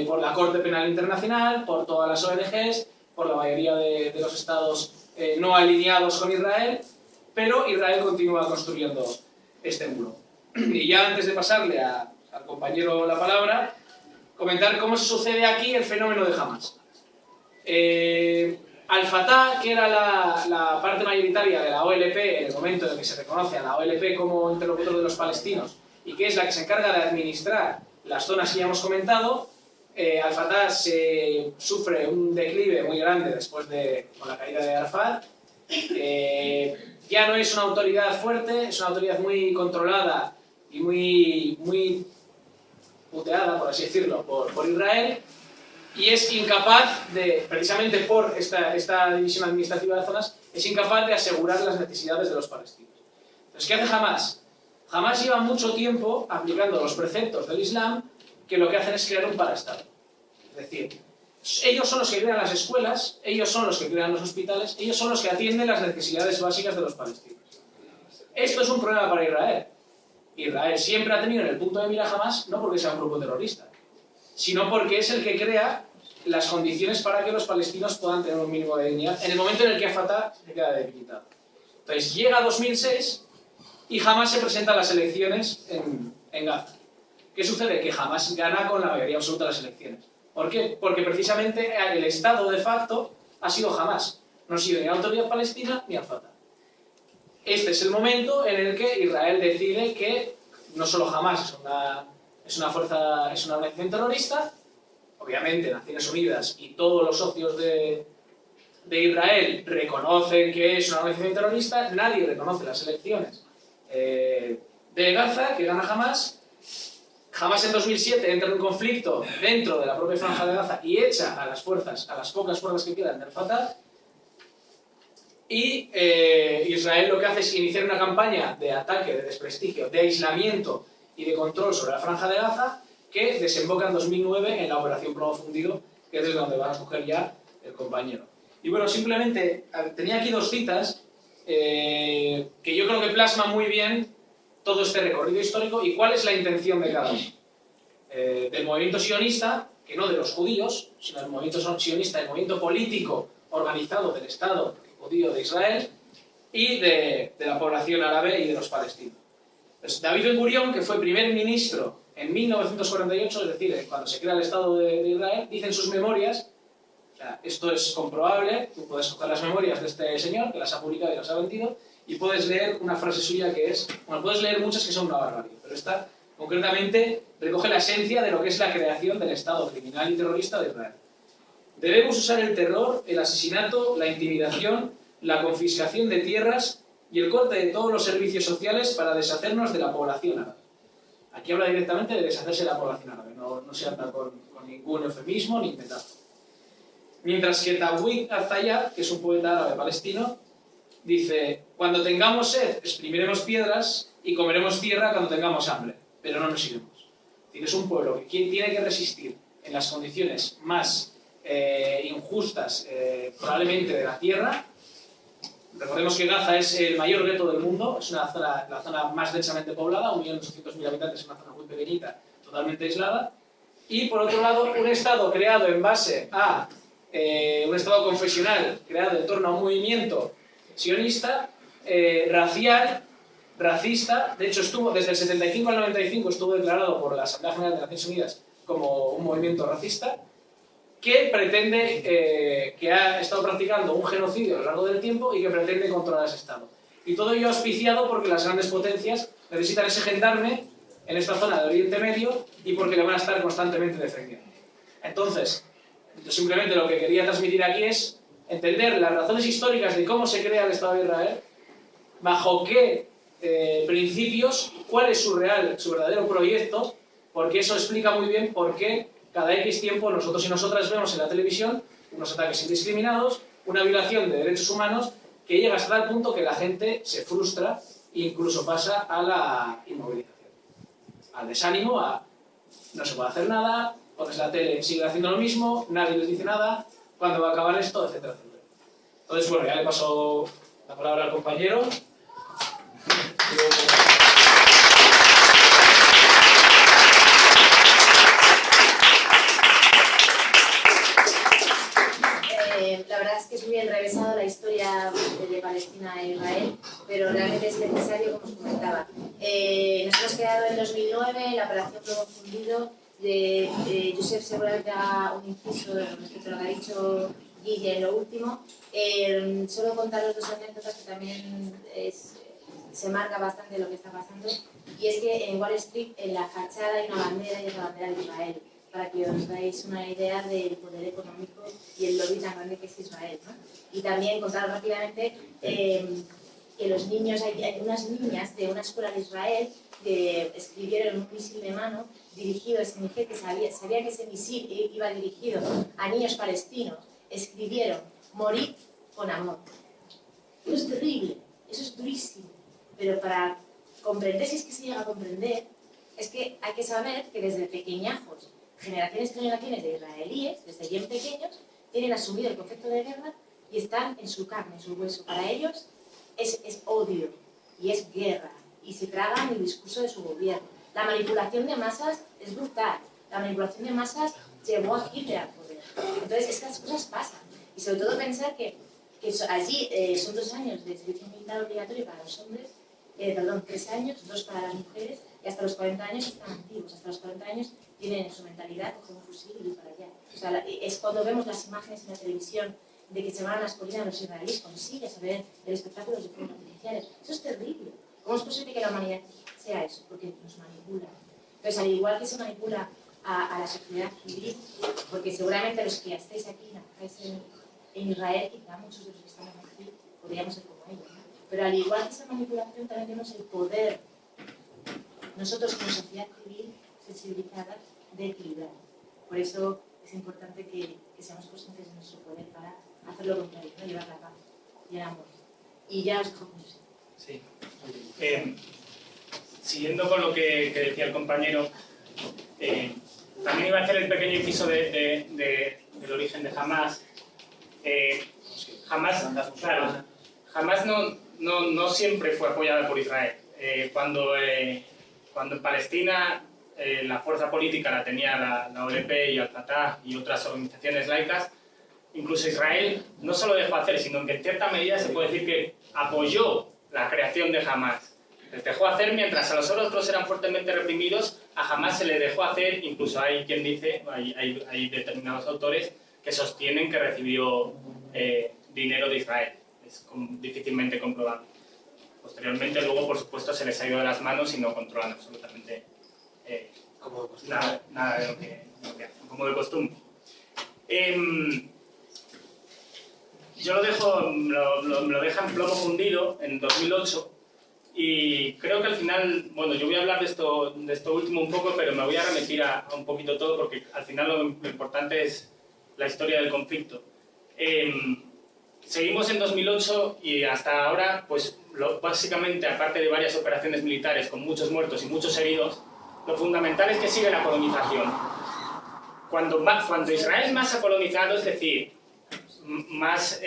por la Corte Penal Internacional, por todas las ONGs, por la mayoría de los estados no alineados con Israel, pero Israel continúa construyendo este muro. Y ya antes de pasarle al compañero la palabra, comentar cómo se sucede aquí el fenómeno de Hamas. Al-Fatah, que era la parte mayoritaria de la OLP en el momento en el que se reconoce a la OLP como interlocutor de los palestinos y que es la que se encarga de administrar las zonas que ya hemos comentado, Al-Fatah sufre un declive muy grande después con la caída de Arafat. Ya no es una autoridad fuerte, es una autoridad muy controlada y muy puteada, por así decirlo, por Israel, y es incapaz precisamente por esta división administrativa de zonas, es incapaz de asegurar las necesidades de los palestinos. Entonces, ¿qué hace Hamas? Hamas lleva mucho tiempo aplicando los preceptos del Islam, que lo que hacen es crear un paraestado. Es decir, ellos son los que crean las escuelas, ellos son los que crean los hospitales, ellos son los que atienden las necesidades básicas de los palestinos. Esto es un problema para Israel. Israel siempre ha tenido en el punto de mira a Hamas, no porque sea un grupo terrorista, sino porque es el que crea las condiciones para que los palestinos puedan tener un mínimo de dignidad en el momento en el que Fatah se queda debilitado. Entonces llega 2006 y Hamas se presenta a las elecciones en Gaza. ¿Qué sucede? Que Hamas gana con la mayoría absoluta de las elecciones. ¿Por qué? Porque precisamente el Estado de facto ha sido Hamas. No ha sido ni la autoridad palestina ni Al-Fatah. Este es el momento en el que Israel decide que no solo Hamas es una organización terrorista, obviamente Naciones Unidas y todos los socios de Israel reconocen que es una organización terrorista, nadie reconoce las elecciones de Gaza, que gana Hamas. Hamas en 2007 entra en un conflicto dentro de la propia franja de Gaza y echa a las pocas fuerzas que quedan del Fatah. Y Israel lo que hace es iniciar una campaña de ataque, de desprestigio, de aislamiento y de control sobre la franja de Gaza, que desemboca en 2009 en la Operación Plomo Fundido, que es desde donde va a escoger ya el compañero. Y bueno, simplemente tenía aquí dos citas que yo creo que plasman muy bien todo este recorrido histórico y cuál es la intención de cada uno. Del movimiento sionista, que no de los judíos, sino del movimiento sionista, del movimiento político organizado del Estado judío de Israel y de la población árabe y de los palestinos. Pues David Ben-Gurión, que fue primer ministro en 1948, es decir, cuando se crea el Estado de Israel, dice en sus memorias, o sea, esto es comprobable, tú puedes coger las memorias de este señor, que las ha publicado y las ha vendido, y puedes leer una frase suya que es, bueno, puedes leer muchas que son una barbaridad, pero esta concretamente recoge la esencia de lo que es la creación del Estado criminal y terrorista de Israel. Debemos usar el terror, el asesinato, la intimidación, la confiscación de tierras y el corte de todos los servicios sociales para deshacernos de la población árabe. Aquí habla directamente de deshacerse de la población árabe, no se anda con ningún eufemismo ni metáfora. Mientras que Tawhid al-Zayyad, que es un poeta árabe palestino, dice: cuando tengamos sed, exprimiremos piedras y comeremos tierra cuando tengamos hambre, pero no nos iremos. Es un pueblo que tiene que resistir en las condiciones más injustas probablemente de la tierra, Recordemos que Gaza es el mayor gueto del mundo, es una zona, la zona más densamente poblada, 1.800.000 habitantes, una zona muy pequeñita, totalmente aislada. Y por otro lado, un Estado creado en base a un Estado confesional, creado en torno a un movimiento sionista, racial, racista. De hecho, estuvo desde el 75 al 95 estuvo declarado por la Asamblea General de Naciones Unidas como un movimiento racista, que pretende, que ha estado practicando un genocidio a lo largo del tiempo y que pretende controlar ese Estado. Y todo ello auspiciado porque las grandes potencias necesitan ese gendarme en esta zona de Oriente Medio y porque le van a estar constantemente defendiendo. Entonces, yo simplemente lo que quería transmitir aquí es entender las razones históricas de cómo se crea el Estado de Israel, bajo qué principios, cuál es su verdadero proyecto, porque eso explica muy bien por qué cada X tiempo nosotros y nosotras vemos en la televisión unos ataques indiscriminados, una violación de derechos humanos que llega hasta tal punto que la gente se frustra e incluso pasa a la inmovilización, al desánimo, a no se puede hacer nada, porque la tele sigue haciendo lo mismo, nadie les dice nada, cuándo va a acabar esto, etcétera, etcétera. Entonces, bueno, ya le paso la palabra al compañero. La verdad es que es muy enrevesado la historia de Palestina e Israel, pero realmente es necesario, como os comentaba. Nos hemos quedado en 2009 en la operación Plomo Fundido. Josep seguramente haga un inciso respecto a lo que ha dicho Guille en lo último. Solo contaros dos anécdotas que también se marca bastante lo que está pasando. Y es que en Wall Street, en la fachada, hay una bandera y es la bandera de Israel, para que os dais una idea del poder económico y el lobby tan grande que es Israel, ¿no? Y también contaros rápidamente que los niños, hay unas niñas de una escuela de Israel que escribieron un misil de mano dirigido a ese misil, que sabía que ese misil iba dirigido a niños palestinos, escribieron morir con amor. Eso es terrible, eso es durísimo, pero para comprender, si es que se llega a comprender, es que hay que saber que desde pequeñajos, generaciones y generaciones de israelíes, desde bien pequeños, tienen asumido el concepto de guerra y están en su carne, en su hueso. Para ellos es odio y es guerra, y se tragan el discurso de su gobierno. La manipulación de masas es brutal. La manipulación de masas llevó a Hitler al poder. Entonces, estas cosas pasan. Y sobre todo pensar que allí son 2 años de servicio militar obligatorio para los hombres, 3 años, 2 para las mujeres, y hasta los 40 años están activos. Hasta los 40 años tienen en su mentalidad coger un fusil y ir para allá. O sea, es cuando vemos las imágenes en la televisión de que se van a las colinas los israelíes, consigues ver el espectáculo de fuegos artificiales. Eso es terrible. ¿Cómo es posible que la humanidad sea eso? Porque nos manipula. Entonces, al igual que se manipula a la sociedad civil, porque seguramente los que estáis aquí, nazáis en Israel, quizá muchos de los que estamos aquí podríamos ser como ellos, ¿no? Pero al igual que esa manipulación, también tenemos el poder, nosotros como sociedad civil, sensibilizada, de equilibrar. Por eso es importante que seamos conscientes de nuestro poder para hacer lo contrario, ¿no? Llevar la paz y el amor. Y ya os dejo con eso. Sí. Siguiendo con lo que decía el compañero, también iba a hacer el pequeño inciso del origen de Hamás. Hamás no siempre fue apoyada por Israel. Cuando en Palestina la fuerza política la tenía la OLP y Al-Fatah y otras organizaciones laicas, incluso Israel no solo dejó hacer, sino que en cierta medida se puede decir que apoyó la creación de Hamás. Les dejó hacer mientras a los otros eran fuertemente reprimidos, a Hamás se le dejó hacer, incluso hay quien dice, hay determinados autores que sostienen que recibió dinero de Israel. Es difícilmente comprobable. Posteriormente, luego, por supuesto, se les ha ido de las manos y no controlan absolutamente nada de lo que hacen, como de costumbre. Yo lo deja en Plomo Fundido en 2008 y creo que al final, bueno, yo voy a hablar de esto último un poco, pero me voy a remitir a un poquito todo porque al final lo importante es la historia del conflicto. Seguimos en 2008 y hasta ahora, pues básicamente, aparte de varias operaciones militares con muchos muertos y muchos heridos, lo fundamental es que sigue la colonización. Cuando Israel más ha colonizado, es decir, más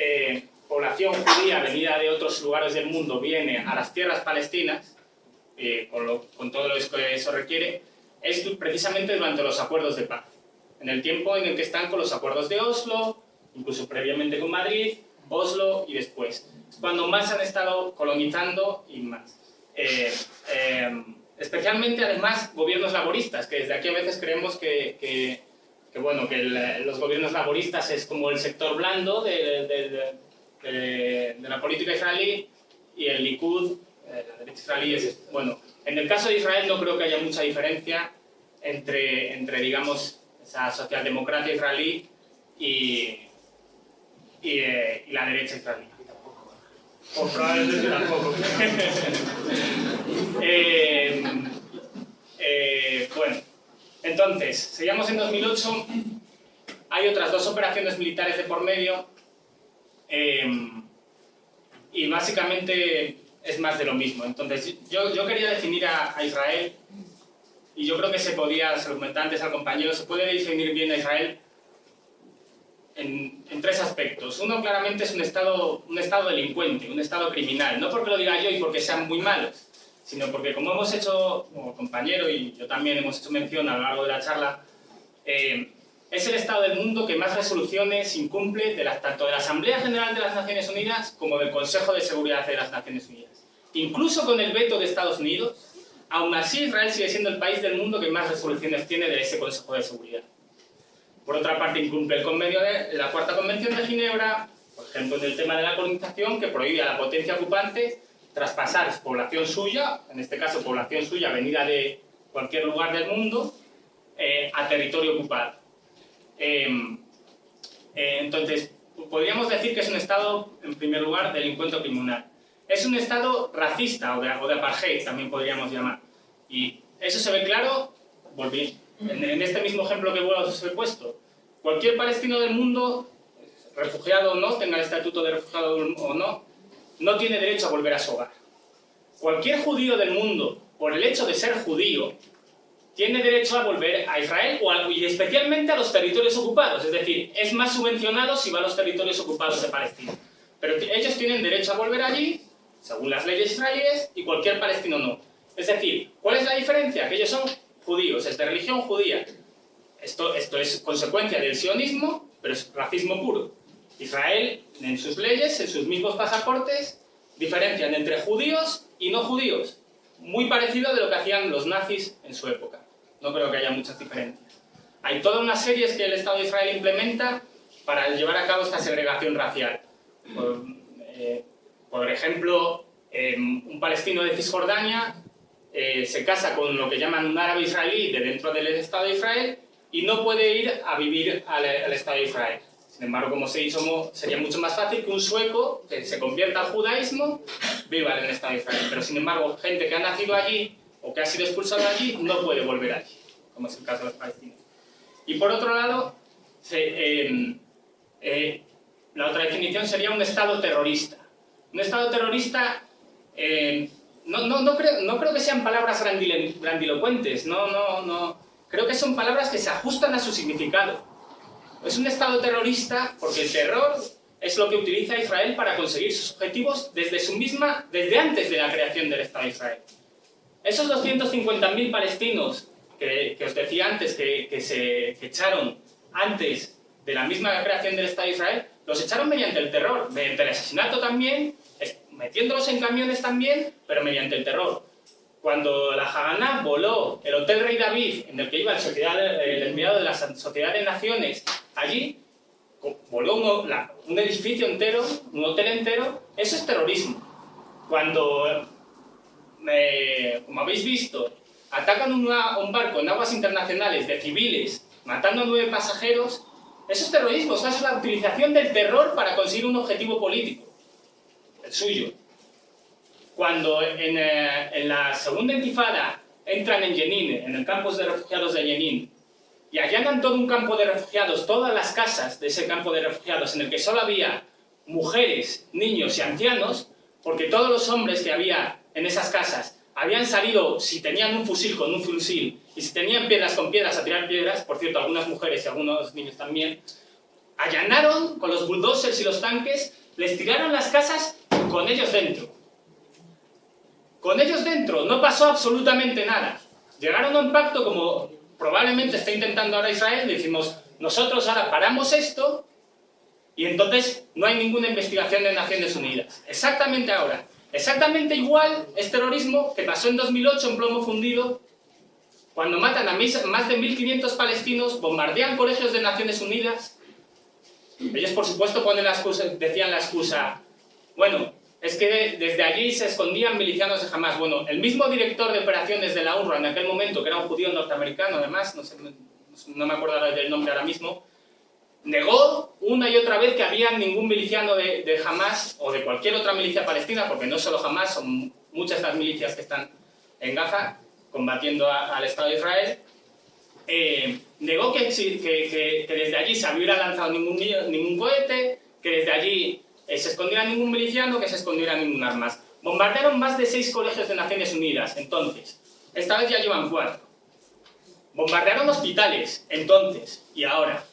población judía venida de otros lugares del mundo viene a las tierras palestinas, con todo lo que eso requiere, es precisamente durante los acuerdos de paz. En el tiempo en el que están con los acuerdos de Oslo, incluso previamente con Madrid, Oslo y después. Es cuando más han estado colonizando y más. Especialmente, además, gobiernos laboristas, que desde aquí a veces creemos que los gobiernos laboristas es como el sector blando de la política israelí, y el Likud, la derecha israelí, es... Bueno, en el caso de Israel no creo que haya mucha diferencia entre digamos, esa socialdemocracia israelí y la derecha israelí. O probablemente tampoco. Bueno, entonces, seguimos en 2008, hay otras 2 operaciones militares de por medio, y básicamente es más de lo mismo. Entonces, yo quería definir a Israel, y yo creo que se lo comentaba antes al compañero, se puede definir bien a Israel en 3 aspectos. Uno, claramente, es un estado delincuente, un estado criminal. No porque lo diga yo y porque sean muy malos, sino porque, como hemos hecho, como compañero y yo también hemos hecho mención a lo largo de la charla, es el estado del mundo que más resoluciones incumple tanto de la Asamblea General de las Naciones Unidas como del Consejo de Seguridad de las Naciones Unidas. Incluso con el veto de Estados Unidos, aún así Israel sigue siendo el país del mundo que más resoluciones tiene de ese Consejo de Seguridad. Por otra parte, incumple el convenio de la Cuarta Convención de Ginebra, por ejemplo, en el tema de la colonización, que prohíbe a la potencia ocupante traspasar población suya, en este caso población suya venida de cualquier lugar del mundo, a territorio ocupado. Entonces, podríamos decir que es un Estado, en primer lugar, delincuente o criminal. Es un Estado racista o de apartheid, también podríamos llamar. Y eso se ve claro, en este mismo ejemplo que os he puesto. Cualquier palestino del mundo, refugiado o no, tenga el estatuto de refugiado o no tiene derecho a volver a su hogar. Cualquier judío del mundo, por el hecho de ser judío, tiene derecho a volver a Israel y especialmente a los territorios ocupados. Es decir, es más subvencionado si va a los territorios ocupados de Palestina. Pero ellos tienen derecho a volver allí, según las leyes israelíes, y cualquier palestino no. Es decir, ¿cuál es la diferencia? Que ellos son judíos, es de religión judía. Esto es consecuencia del sionismo, pero es racismo puro. Israel, en sus leyes, en sus mismos pasaportes, diferencian entre judíos y no judíos. Muy parecido de lo que hacían los nazis en su época. No creo que haya muchas diferencias. Hay toda una serie que el Estado de Israel implementa para llevar a cabo esta segregación racial. Por ejemplo, un palestino de Cisjordania se casa con lo que llaman un árabe israelí de dentro del Estado de Israel y no puede ir a vivir al Estado de Israel. Sin embargo, como os he dicho, sería mucho más fácil que un sueco que se convierta al judaísmo viva en el Estado de Israel. Pero sin embargo, gente que ha nacido allí o que ha sido expulsada de allí no puede volver allí, como es el caso de los palestinos. Y por otro lado, la otra definición sería un Estado terrorista. Un Estado terrorista, no creo que sean palabras grandilocuentes, no. Creo que son palabras que se ajustan a su significado. Es un Estado terrorista porque el terror es lo que utiliza Israel para conseguir sus objetivos desde antes de la creación del Estado de Israel. Esos 250.000 palestinos que os decía antes que se echaron antes de la misma creación del Estado de Israel, los echaron mediante el terror, mediante el asesinato también, metiéndolos en camiones también, pero mediante el terror. Cuando la Haganah voló el Hotel Rey David, en el que iba el enviado de la Sociedad de Naciones, allí voló un edificio entero, un hotel entero, eso es terrorismo. Cuando, como habéis visto, atacan un barco en aguas internacionales de civiles, matando a 9 pasajeros, eso es terrorismo, eso es la utilización del terror para conseguir un objetivo político, el suyo. Cuando en la segunda intifada entran en Jenin, en el campus de refugiados de Jenin, y allanan todo un campo de refugiados, todas las casas de ese campo de refugiados, en el que solo había mujeres, niños y ancianos, porque todos los hombres que había en esas casas habían salido, si tenían un fusil, con un fusil, y si tenían piedras, con piedras, a tirar piedras, por cierto, algunas mujeres y algunos niños también, allanaron con los bulldozers y los tanques, les tiraron las casas con ellos dentro. Con ellos dentro, no pasó absolutamente nada. Llegaron a un pacto como probablemente está intentando ahora Israel, decimos, nosotros ahora paramos esto y entonces no hay ninguna investigación de Naciones Unidas. Exactamente ahora. Exactamente igual es terrorismo que pasó en 2008 en Plomo Fundido, cuando matan a más de 1.500 palestinos, bombardean colegios de Naciones Unidas. Ellos, por supuesto, decían la excusa, bueno, es que desde allí se escondían milicianos de Hamas. Bueno, el mismo director de operaciones de la UNRWA en aquel momento, que era un judío norteamericano, además, no me acuerdo del nombre ahora mismo, negó una y otra vez que había ningún miliciano de Hamas o de cualquier otra milicia palestina, porque no solo Hamas, son muchas de las milicias que están en Gaza combatiendo al Estado de Israel. Negó que desde allí se hubiera lanzado ningún cohete, que desde allí se escondiera ningún miliciano, que se escondiera ningún armas. Bombardearon más de 6 colegios de Naciones Unidas, entonces. Esta vez ya llevan 4. Bombardearon hospitales, entonces, y ahora.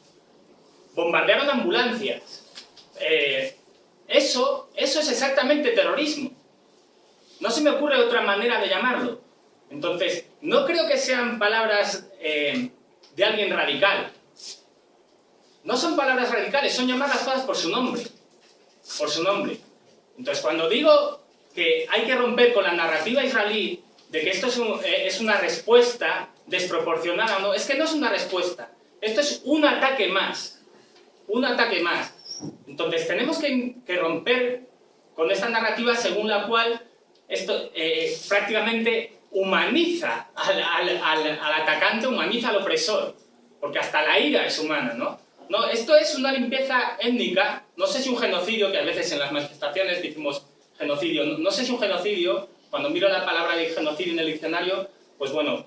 Bombardearon ambulancias. Eso es exactamente terrorismo. No se me ocurre otra manera de llamarlo. Entonces, no creo que sean palabras de alguien radical. No son palabras radicales, son llamar las cosas por su nombre. Por su nombre. Entonces, cuando digo que hay que romper con la narrativa israelí de que esto es una respuesta desproporcionada, no, es que no es una respuesta. Esto es un ataque más. Un ataque más. Entonces, tenemos que romper con esta narrativa según la cual esto prácticamente humaniza al atacante, humaniza al opresor, porque hasta la ira es humana, ¿no? No, esto es una limpieza étnica, no sé si un genocidio, que a veces en las manifestaciones decimos genocidio, no sé si un genocidio, cuando miro la palabra de genocidio en el diccionario, pues bueno,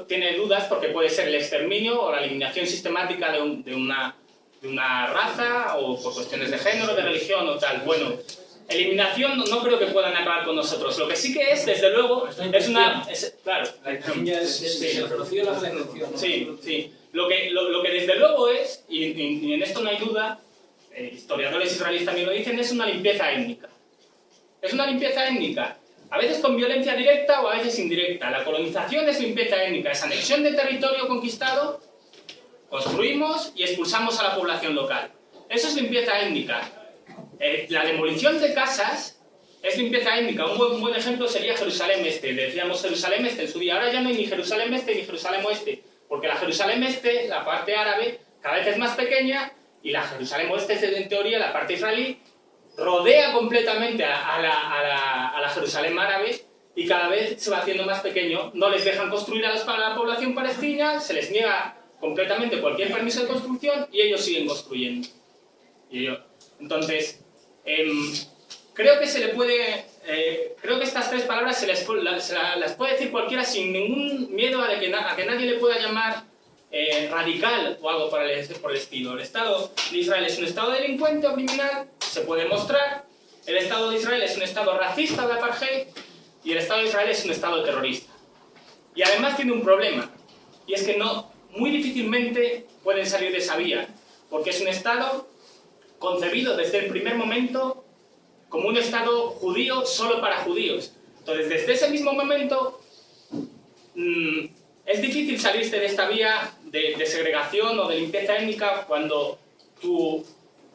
tiene dudas porque puede ser el exterminio o la eliminación sistemática de una raza o por cuestiones de género, de religión o tal. Bueno, eliminación no creo que puedan acabar con nosotros. Lo que sí que es, desde luego, es una... claro. La intención es el genocidio y la detención. Sí, sí. Lo que desde luego es, y en esto no hay duda, historiadores israelíes también lo dicen, es una limpieza étnica. Es una limpieza étnica. A veces con violencia directa o a veces indirecta. La colonización es limpieza étnica, es anexión de territorio conquistado, construimos y expulsamos a la población local. Eso es limpieza étnica. La demolición de casas es limpieza étnica. Un buen ejemplo sería Jerusalén Este. Decíamos Jerusalén Este en su día. Ahora ya no hay ni Jerusalén Este ni Jerusalén Oeste, porque la Jerusalén Este, la parte árabe, cada vez es más pequeña y la Jerusalén Oeste, en teoría, la parte israelí, rodea completamente a la Jerusalén árabe y cada vez se va haciendo más pequeño. No les dejan construir a la población palestina, se les niega completamente cualquier permiso de construcción y ellos siguen construyendo. Entonces, creo que se le puede... creo que estas 3 palabras las puede decir cualquiera sin ningún miedo a que nadie le pueda llamar radical o algo por el estilo. El Estado de Israel es un Estado delincuente o criminal, se puede mostrar. El Estado de Israel es un Estado racista o de apartheid y el Estado de Israel es un Estado terrorista. Y además tiene un problema, y es que muy difícilmente pueden salir de esa vía, porque es un Estado concebido desde el primer momento como un Estado judío solo para judíos. Entonces, desde ese mismo momento, es difícil salirse de esta vía de segregación o de limpieza étnica cuando tu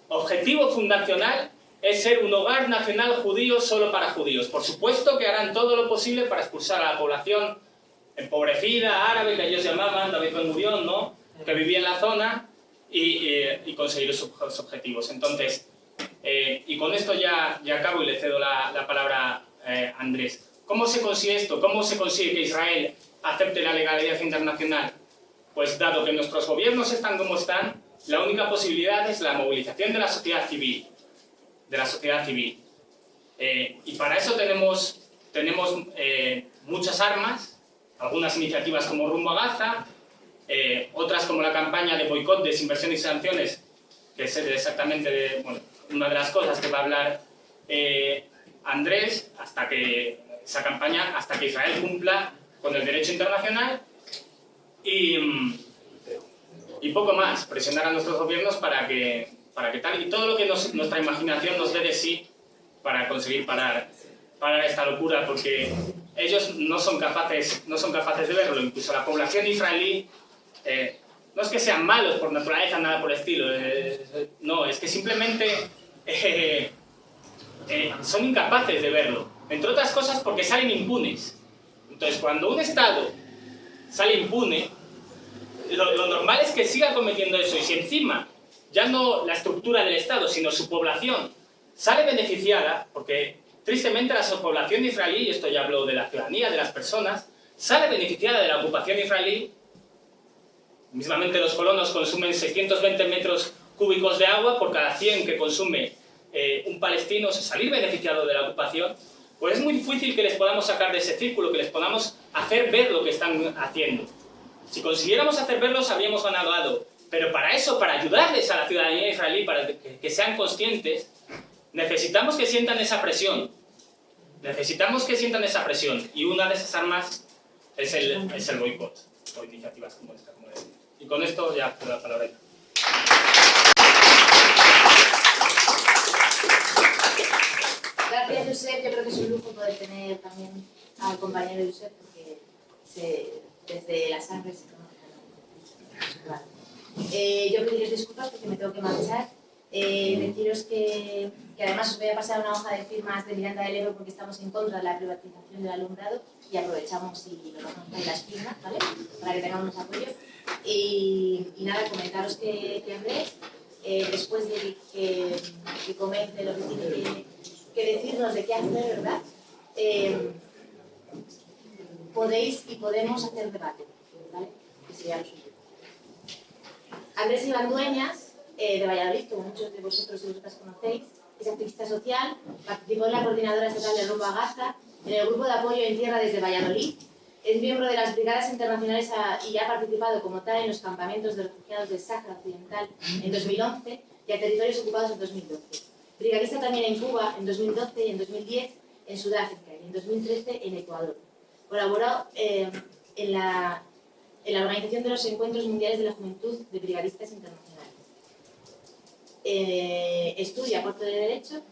objetivo fundacional es ser un hogar nacional judío solo para judíos. Por supuesto que harán todo lo posible para expulsar a la población empobrecida, árabe, que ellos llamaban, David Ben Gurión, ¿no?, que vivía en la zona, y conseguir sus objetivos. Entonces, y con esto ya acabo y le cedo la palabra a Andrés. ¿Cómo se consigue esto? ¿Cómo se consigue que Israel acepte la legalidad internacional? Pues dado que nuestros gobiernos están como están, la única posibilidad es la movilización de la sociedad civil. Y para eso tenemos muchas armas, algunas iniciativas como Rumbo a Gaza, otras como la campaña de boicot, desinversión y sanciones, que es exactamente una de las cosas que va a hablar Andrés, hasta que Israel cumpla con el derecho internacional. Y y poco más, presionar a nuestros gobiernos para que tal, y todo lo que nuestra imaginación nos dé de sí para conseguir parar esta locura, porque ellos no son capaces de verlo. Incluso la población israelí, no es que sean malos por naturaleza, nada por el estilo, no, es que simplemente son incapaces de verlo, entre otras cosas porque salen impunes. Entonces, cuando un Estado sale impune, lo normal es que siga cometiendo eso, y si encima ya no la estructura del Estado, sino su población sale beneficiada, porque tristemente la población israelí, y esto ya hablo de la ciudadanía, de las personas, sale beneficiada de la ocupación israelí. Mismamente los colonos consumen 620 metros cúbicos de agua por cada 100 que consume un palestino, o sea, salir beneficiado de la ocupación. Pues es muy difícil que les podamos sacar de ese círculo, que les podamos hacer ver lo que están haciendo. Si consiguiéramos hacer verlos, habríamos ganado algo. Pero para eso, para ayudarles a la ciudadanía israelí, para que sean conscientes, necesitamos que sientan esa presión. Necesitamos que sientan esa presión. Y una de esas armas es el boicot, o iniciativas como esta, como decía. Y con esto ya te doy la palabra. Gracias, Josep. Yo creo que es un lujo poder tener también al compañero Josep, porque desde la sangre se conoce. Yo pediros disculpas porque me tengo que marchar. Deciros que además os voy a pasar una hoja de firmas de Miranda del Ebro porque estamos en contra de la privatización del alumbrado y aprovechamos y nos vamos a ir las firmas, ¿vale? Para que tengamos apoyo. Y nada, comentaros que Andrés, después de que comente lo que tiene que decirnos de qué hacer, ¿verdad? Podéis y podemos hacer debate, ¿vale? Que sería lo suyo. Andrés Iván Dueñas, de Valladolid, como muchos de vosotros y vosotras conocéis, es activista social, participó en la Coordinadora Estatal de Rumbo a Gaza, en el Grupo de Apoyo en Tierra desde Valladolid, es miembro de las Brigadas Internacionales y ha participado como tal en los campamentos de refugiados del Sáhara Occidental en 2011 y a territorios ocupados en 2012. Brigadista también en Cuba en 2012 y en 2010 en Sudáfrica y en 2013 en Ecuador. Colaboró en la organización de los Encuentros Mundiales de la Juventud de Brigadistas Internacionales. Estudia cuarto de Derecho,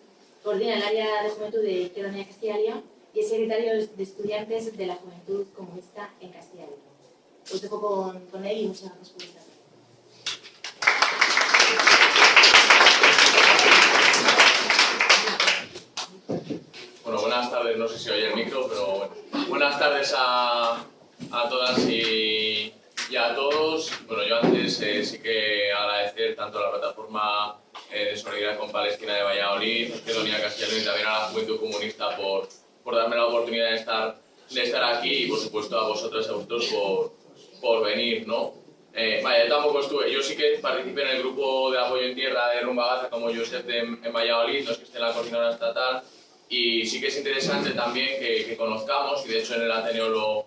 coordina el área de Juventud de Izquierda Unida Castilla y León y es secretario de Estudiantes de la Juventud Comunista en Castilla y León. Os dejo con él y muchas gracias por estar aquí. Bueno, buenas tardes, no sé si oye el micro, pero bueno. Buenas tardes a todas y a todos. Bueno, yo antes sí que agradecer tanto a la plataforma de Solidaridad con Palestina de Valladolid, Izquierda Unida Castilla y León y también a la Juventud Comunista por darme la oportunidad de estar aquí y por supuesto a vosotras y a vosotros por venir, ¿no? Vaya, yo tampoco estuve, yo sí que participé en el grupo de apoyo en tierra de Rumbo a Gaza como Josep en Valladolid, no es que esté en la coordinadora estatal, y sí que es interesante también que conozcamos, y de hecho en el Ateneo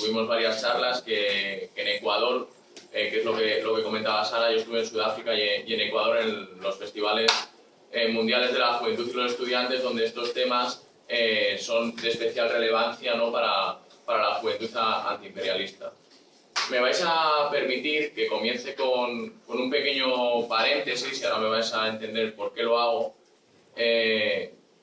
tuvimos varias charlas que en Ecuador, que es lo que comentaba Sara, yo estuve en Sudáfrica y en Ecuador en los festivales mundiales de la juventud y los estudiantes, donde estos temas son de especial relevancia, ¿no? para la juventud antiimperialista. Me vais a permitir que comience con un pequeño paréntesis, y ahora me vais a entender por qué lo hago,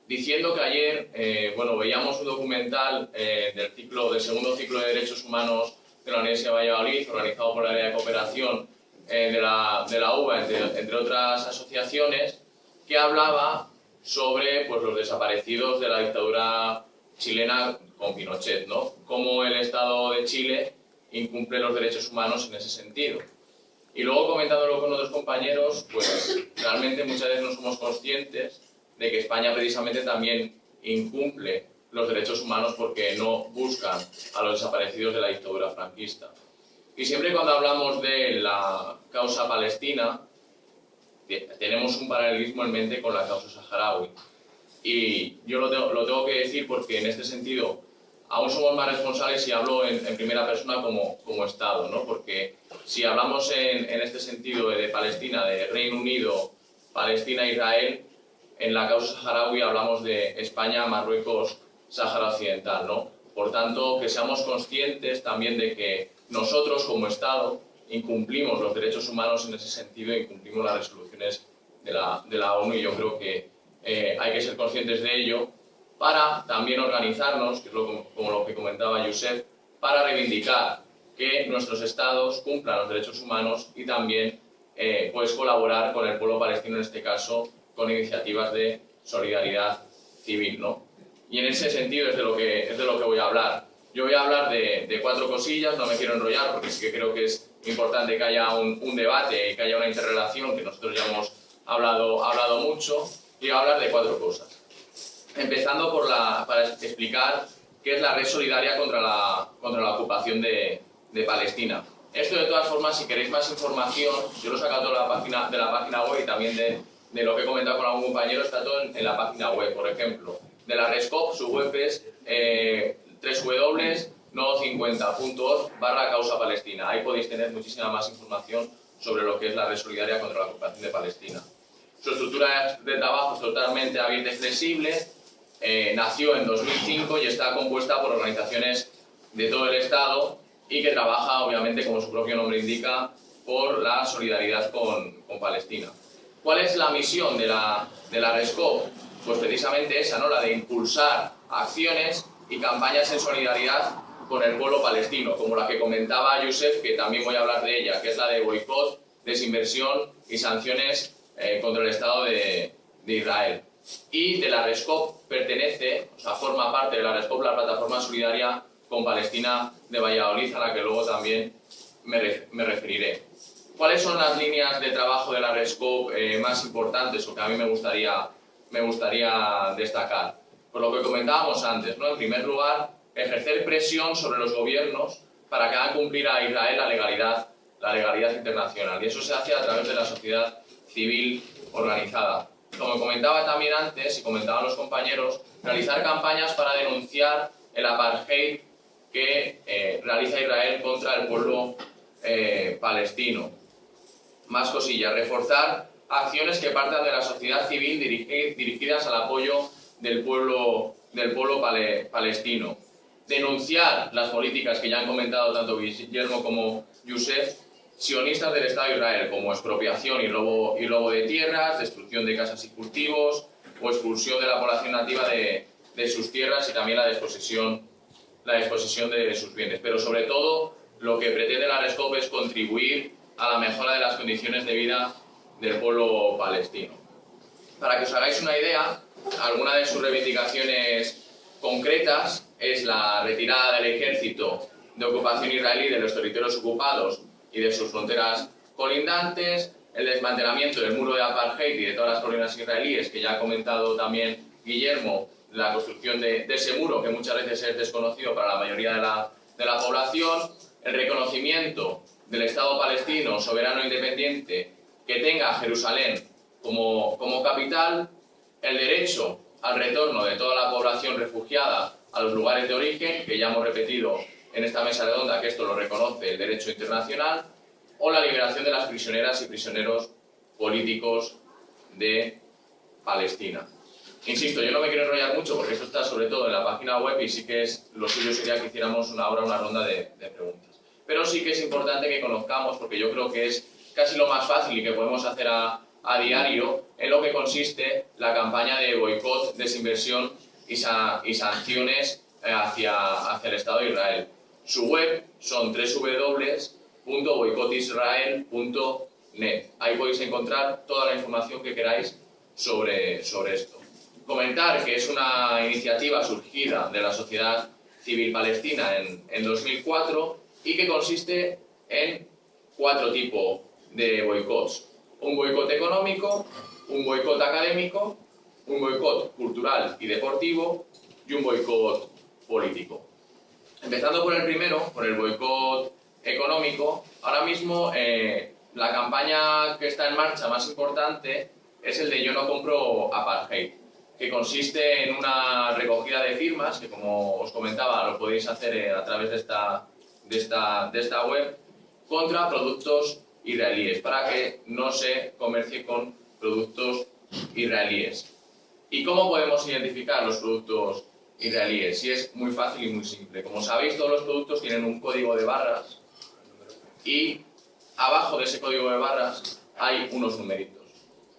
diciendo que ayer veíamos un documental del segundo ciclo de Derechos Humanos de la Universidad de Valladolid, organizado por la área de cooperación de la UBA, entre otras asociaciones, que hablaba sobre los desaparecidos de la dictadura chilena con Pinochet, ¿no? Cómo el Estado de Chile incumple los derechos humanos en ese sentido. Y luego, comentándolo con otros compañeros, pues realmente muchas veces no somos conscientes de que España precisamente también incumple los derechos humanos porque no buscan a los desaparecidos de la dictadura franquista. Y siempre cuando hablamos de la causa palestina, tenemos un paralelismo en mente con la causa saharaui. Y yo lo tengo que decir porque en este sentido aún somos más responsables si hablo en primera persona como Estado, ¿no? Porque si hablamos en este sentido de Palestina, de Reino Unido, Palestina, Israel, en la causa saharaui hablamos de España, Marruecos, Sáhara Occidental, ¿no? Por tanto, que seamos conscientes también de que nosotros como Estado incumplimos los derechos humanos en ese sentido, incumplimos las resoluciones de la ONU, y yo creo que hay que ser conscientes de ello para también organizarnos, que es como lo que comentaba Youssef, para reivindicar que nuestros estados cumplan los derechos humanos y también pues colaborar con el pueblo palestino, en este caso, con iniciativas de solidaridad civil, ¿no? Y en ese sentido es de lo que voy a hablar. Yo voy a hablar de 4 cosillas, no me quiero enrollar porque sí que creo que es importante que haya un debate y que haya una interrelación, que nosotros ya hemos hablado mucho, y voy a hablar de 4 cosas. Empezando para explicar qué es la red solidaria contra la ocupación de Palestina. Esto, de todas formas, si queréis más información, yo lo he sacado de la página web, y también de lo que he comentado con algún compañero, está todo en la página web. Por ejemplo, de la RESCOP, su web es www.nodo50.org/causa palestina. Ahí podéis tener muchísima más información sobre lo que es la red solidaria contra la ocupación de Palestina. Su estructura de trabajo es totalmente abierta y flexible. Nació en 2005 y está compuesta por organizaciones de todo el Estado y que trabaja, obviamente, como su propio nombre indica, por la solidaridad con Palestina. ¿Cuál es la misión de la RESCOP? Pues precisamente esa, ¿no? La de impulsar acciones y campañas en solidaridad con el pueblo palestino, como la que comentaba Youssef, que también voy a hablar de ella, que es la de boicot, desinversión y sanciones contra el Estado de Israel. Y de la RESCOP forma parte de la RESCOP la plataforma solidaria con Palestina de Valladolid, a la que luego también me referiré. ¿Cuáles son las líneas de trabajo de la RESCOP más importantes, o que a mí me gustaría destacar? Por lo que comentábamos antes, ¿no? En primer lugar, ejercer presión sobre los gobiernos para que hagan cumplir a Israel la legalidad internacional. Y eso se hace a través de la sociedad civil organizada. Como comentaba también antes, y comentaban los compañeros, realizar campañas para denunciar el apartheid que realiza Israel contra el pueblo palestino. Más cosillas, reforzar acciones que partan de la sociedad civil dirigidas al apoyo del pueblo palestino. Denunciar las políticas que ya han comentado tanto Guillermo como Youssef, sionistas del Estado de Israel, como expropiación y robo de tierras, destrucción de casas y cultivos, o expulsión de la población nativa de sus tierras, y también la desposesión de sus bienes. Pero sobre todo, lo que pretende la RESCOP es contribuir a la mejora de las condiciones de vida del pueblo palestino. Para que os hagáis una idea, alguna de sus reivindicaciones concretas es la retirada del ejército de ocupación israelí de los territorios ocupados y de sus fronteras colindantes, el desmantelamiento del muro de apartheid y de todas las colonias israelíes, que ya ha comentado también Guillermo, la construcción de ese muro, que muchas veces es desconocido para la mayoría de la población, el reconocimiento del Estado palestino soberano e independiente que tenga Jerusalén como capital, el derecho al retorno de toda la población refugiada a los lugares de origen, que ya hemos repetido en esta mesa redonda que esto lo reconoce el derecho internacional, o la liberación de las prisioneras y prisioneros políticos de Palestina. Insisto, yo no me quiero enrollar mucho porque esto está sobre todo en la página web, y sí que lo suyo sería que hiciéramos una ronda de preguntas. Pero sí que es importante que conozcamos, porque yo creo que es casi lo más fácil y que podemos hacer a diario, en lo que consiste la campaña de boicot, desinversión y sanciones hacia el Estado de Israel. Su web son www.boicotisrael.net. Ahí podéis encontrar toda la información que queráis sobre esto. Comentar que es una iniciativa surgida de la sociedad civil palestina en 2004 y que consiste en 4 tipos de boicots. Un boicot económico, un boicot académico, un boicot cultural y deportivo y un boicot político. Empezando por el primero, por el boicot económico, ahora mismo la campaña que está en marcha más importante es el de Yo no compro apartheid, que consiste en una recogida de firmas, que como os comentaba lo podéis hacer a través de esta web, contra productos israelíes, para que no se comercie con productos israelíes. ¿Y cómo podemos identificar los productos israelíes? Y es muy fácil y muy simple. Como sabéis, todos los productos tienen un código de barras y abajo de ese código de barras hay unos numeritos.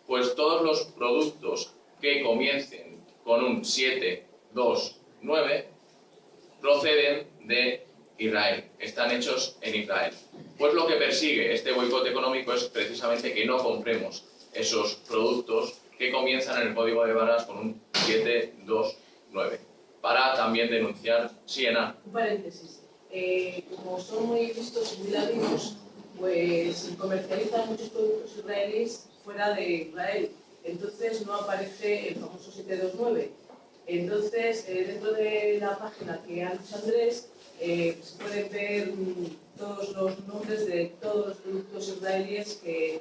Pues todos los productos que comiencen con un 729 proceden de Israel, están hechos en Israel. Pues lo que persigue este boicot económico es precisamente que no compremos esos productos que comienzan en el código de barras con un 729, para también denunciar Siena. Un paréntesis. Como son muy vistos y muy latinos, pues comercializan muchos productos israelíes fuera de Israel. Entonces no aparece el famoso 729. Entonces, dentro de la página que ha dicho Andrés, se pueden ver todos los nombres de todos los productos israelíes que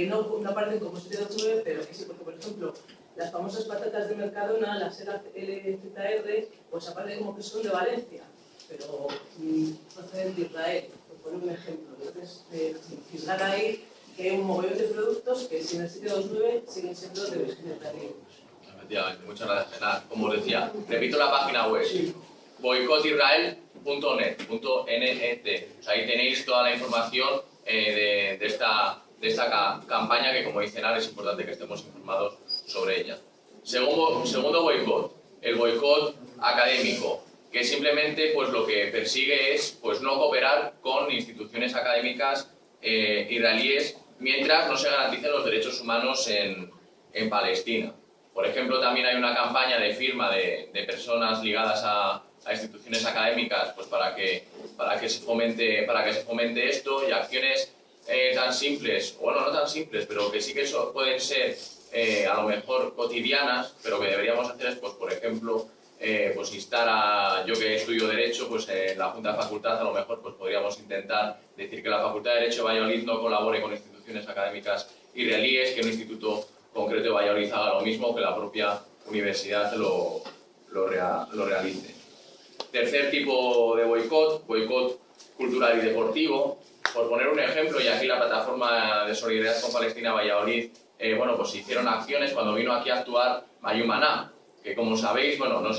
no aparecen como 729, pero que sí, porque por ejemplo, las famosas patatas de Mercadona, las LZR, pues aparecen como que son de Valencia, pero proceden de Israel, por poner un ejemplo. Entonces, fijar ahí que hay un mogollón de productos que sin el 729 siguen siendo de origen israelí. Efectivamente, muchas gracias. Nada, como os decía, repito la página web, boicotisrael.net. O sea, ahí tenéis toda la información de esta campaña que, como dice Nar, es importante que estemos informados sobre ella. Segundo boicot, el boicot académico, que simplemente pues, lo que persigue es pues, no cooperar con instituciones académicas israelíes mientras no se garanticen los derechos humanos en Palestina. Por ejemplo, también hay una campaña de firma de personas ligadas a instituciones académicas pues para que se fomente esto, y acciones tan simples, bueno, no tan simples, pero que sí que pueden ser a lo mejor cotidianas, pero que deberíamos hacer es, pues, por ejemplo, pues instar a, yo que estudio Derecho, pues en la Junta de Facultad a lo mejor pues podríamos intentar decir que la Facultad de Derecho de Valladolid no colabore con instituciones académicas israelíes, que un instituto concreto de Valladolid haga lo mismo, que la propia universidad lo realice. Tercer tipo de boicot cultural y deportivo. Por poner un ejemplo, y aquí la plataforma de solidaridad con Palestina Valladolid, bueno, pues hicieron acciones cuando vino aquí a actuar Mayumaná, que como sabéis, bueno, no sé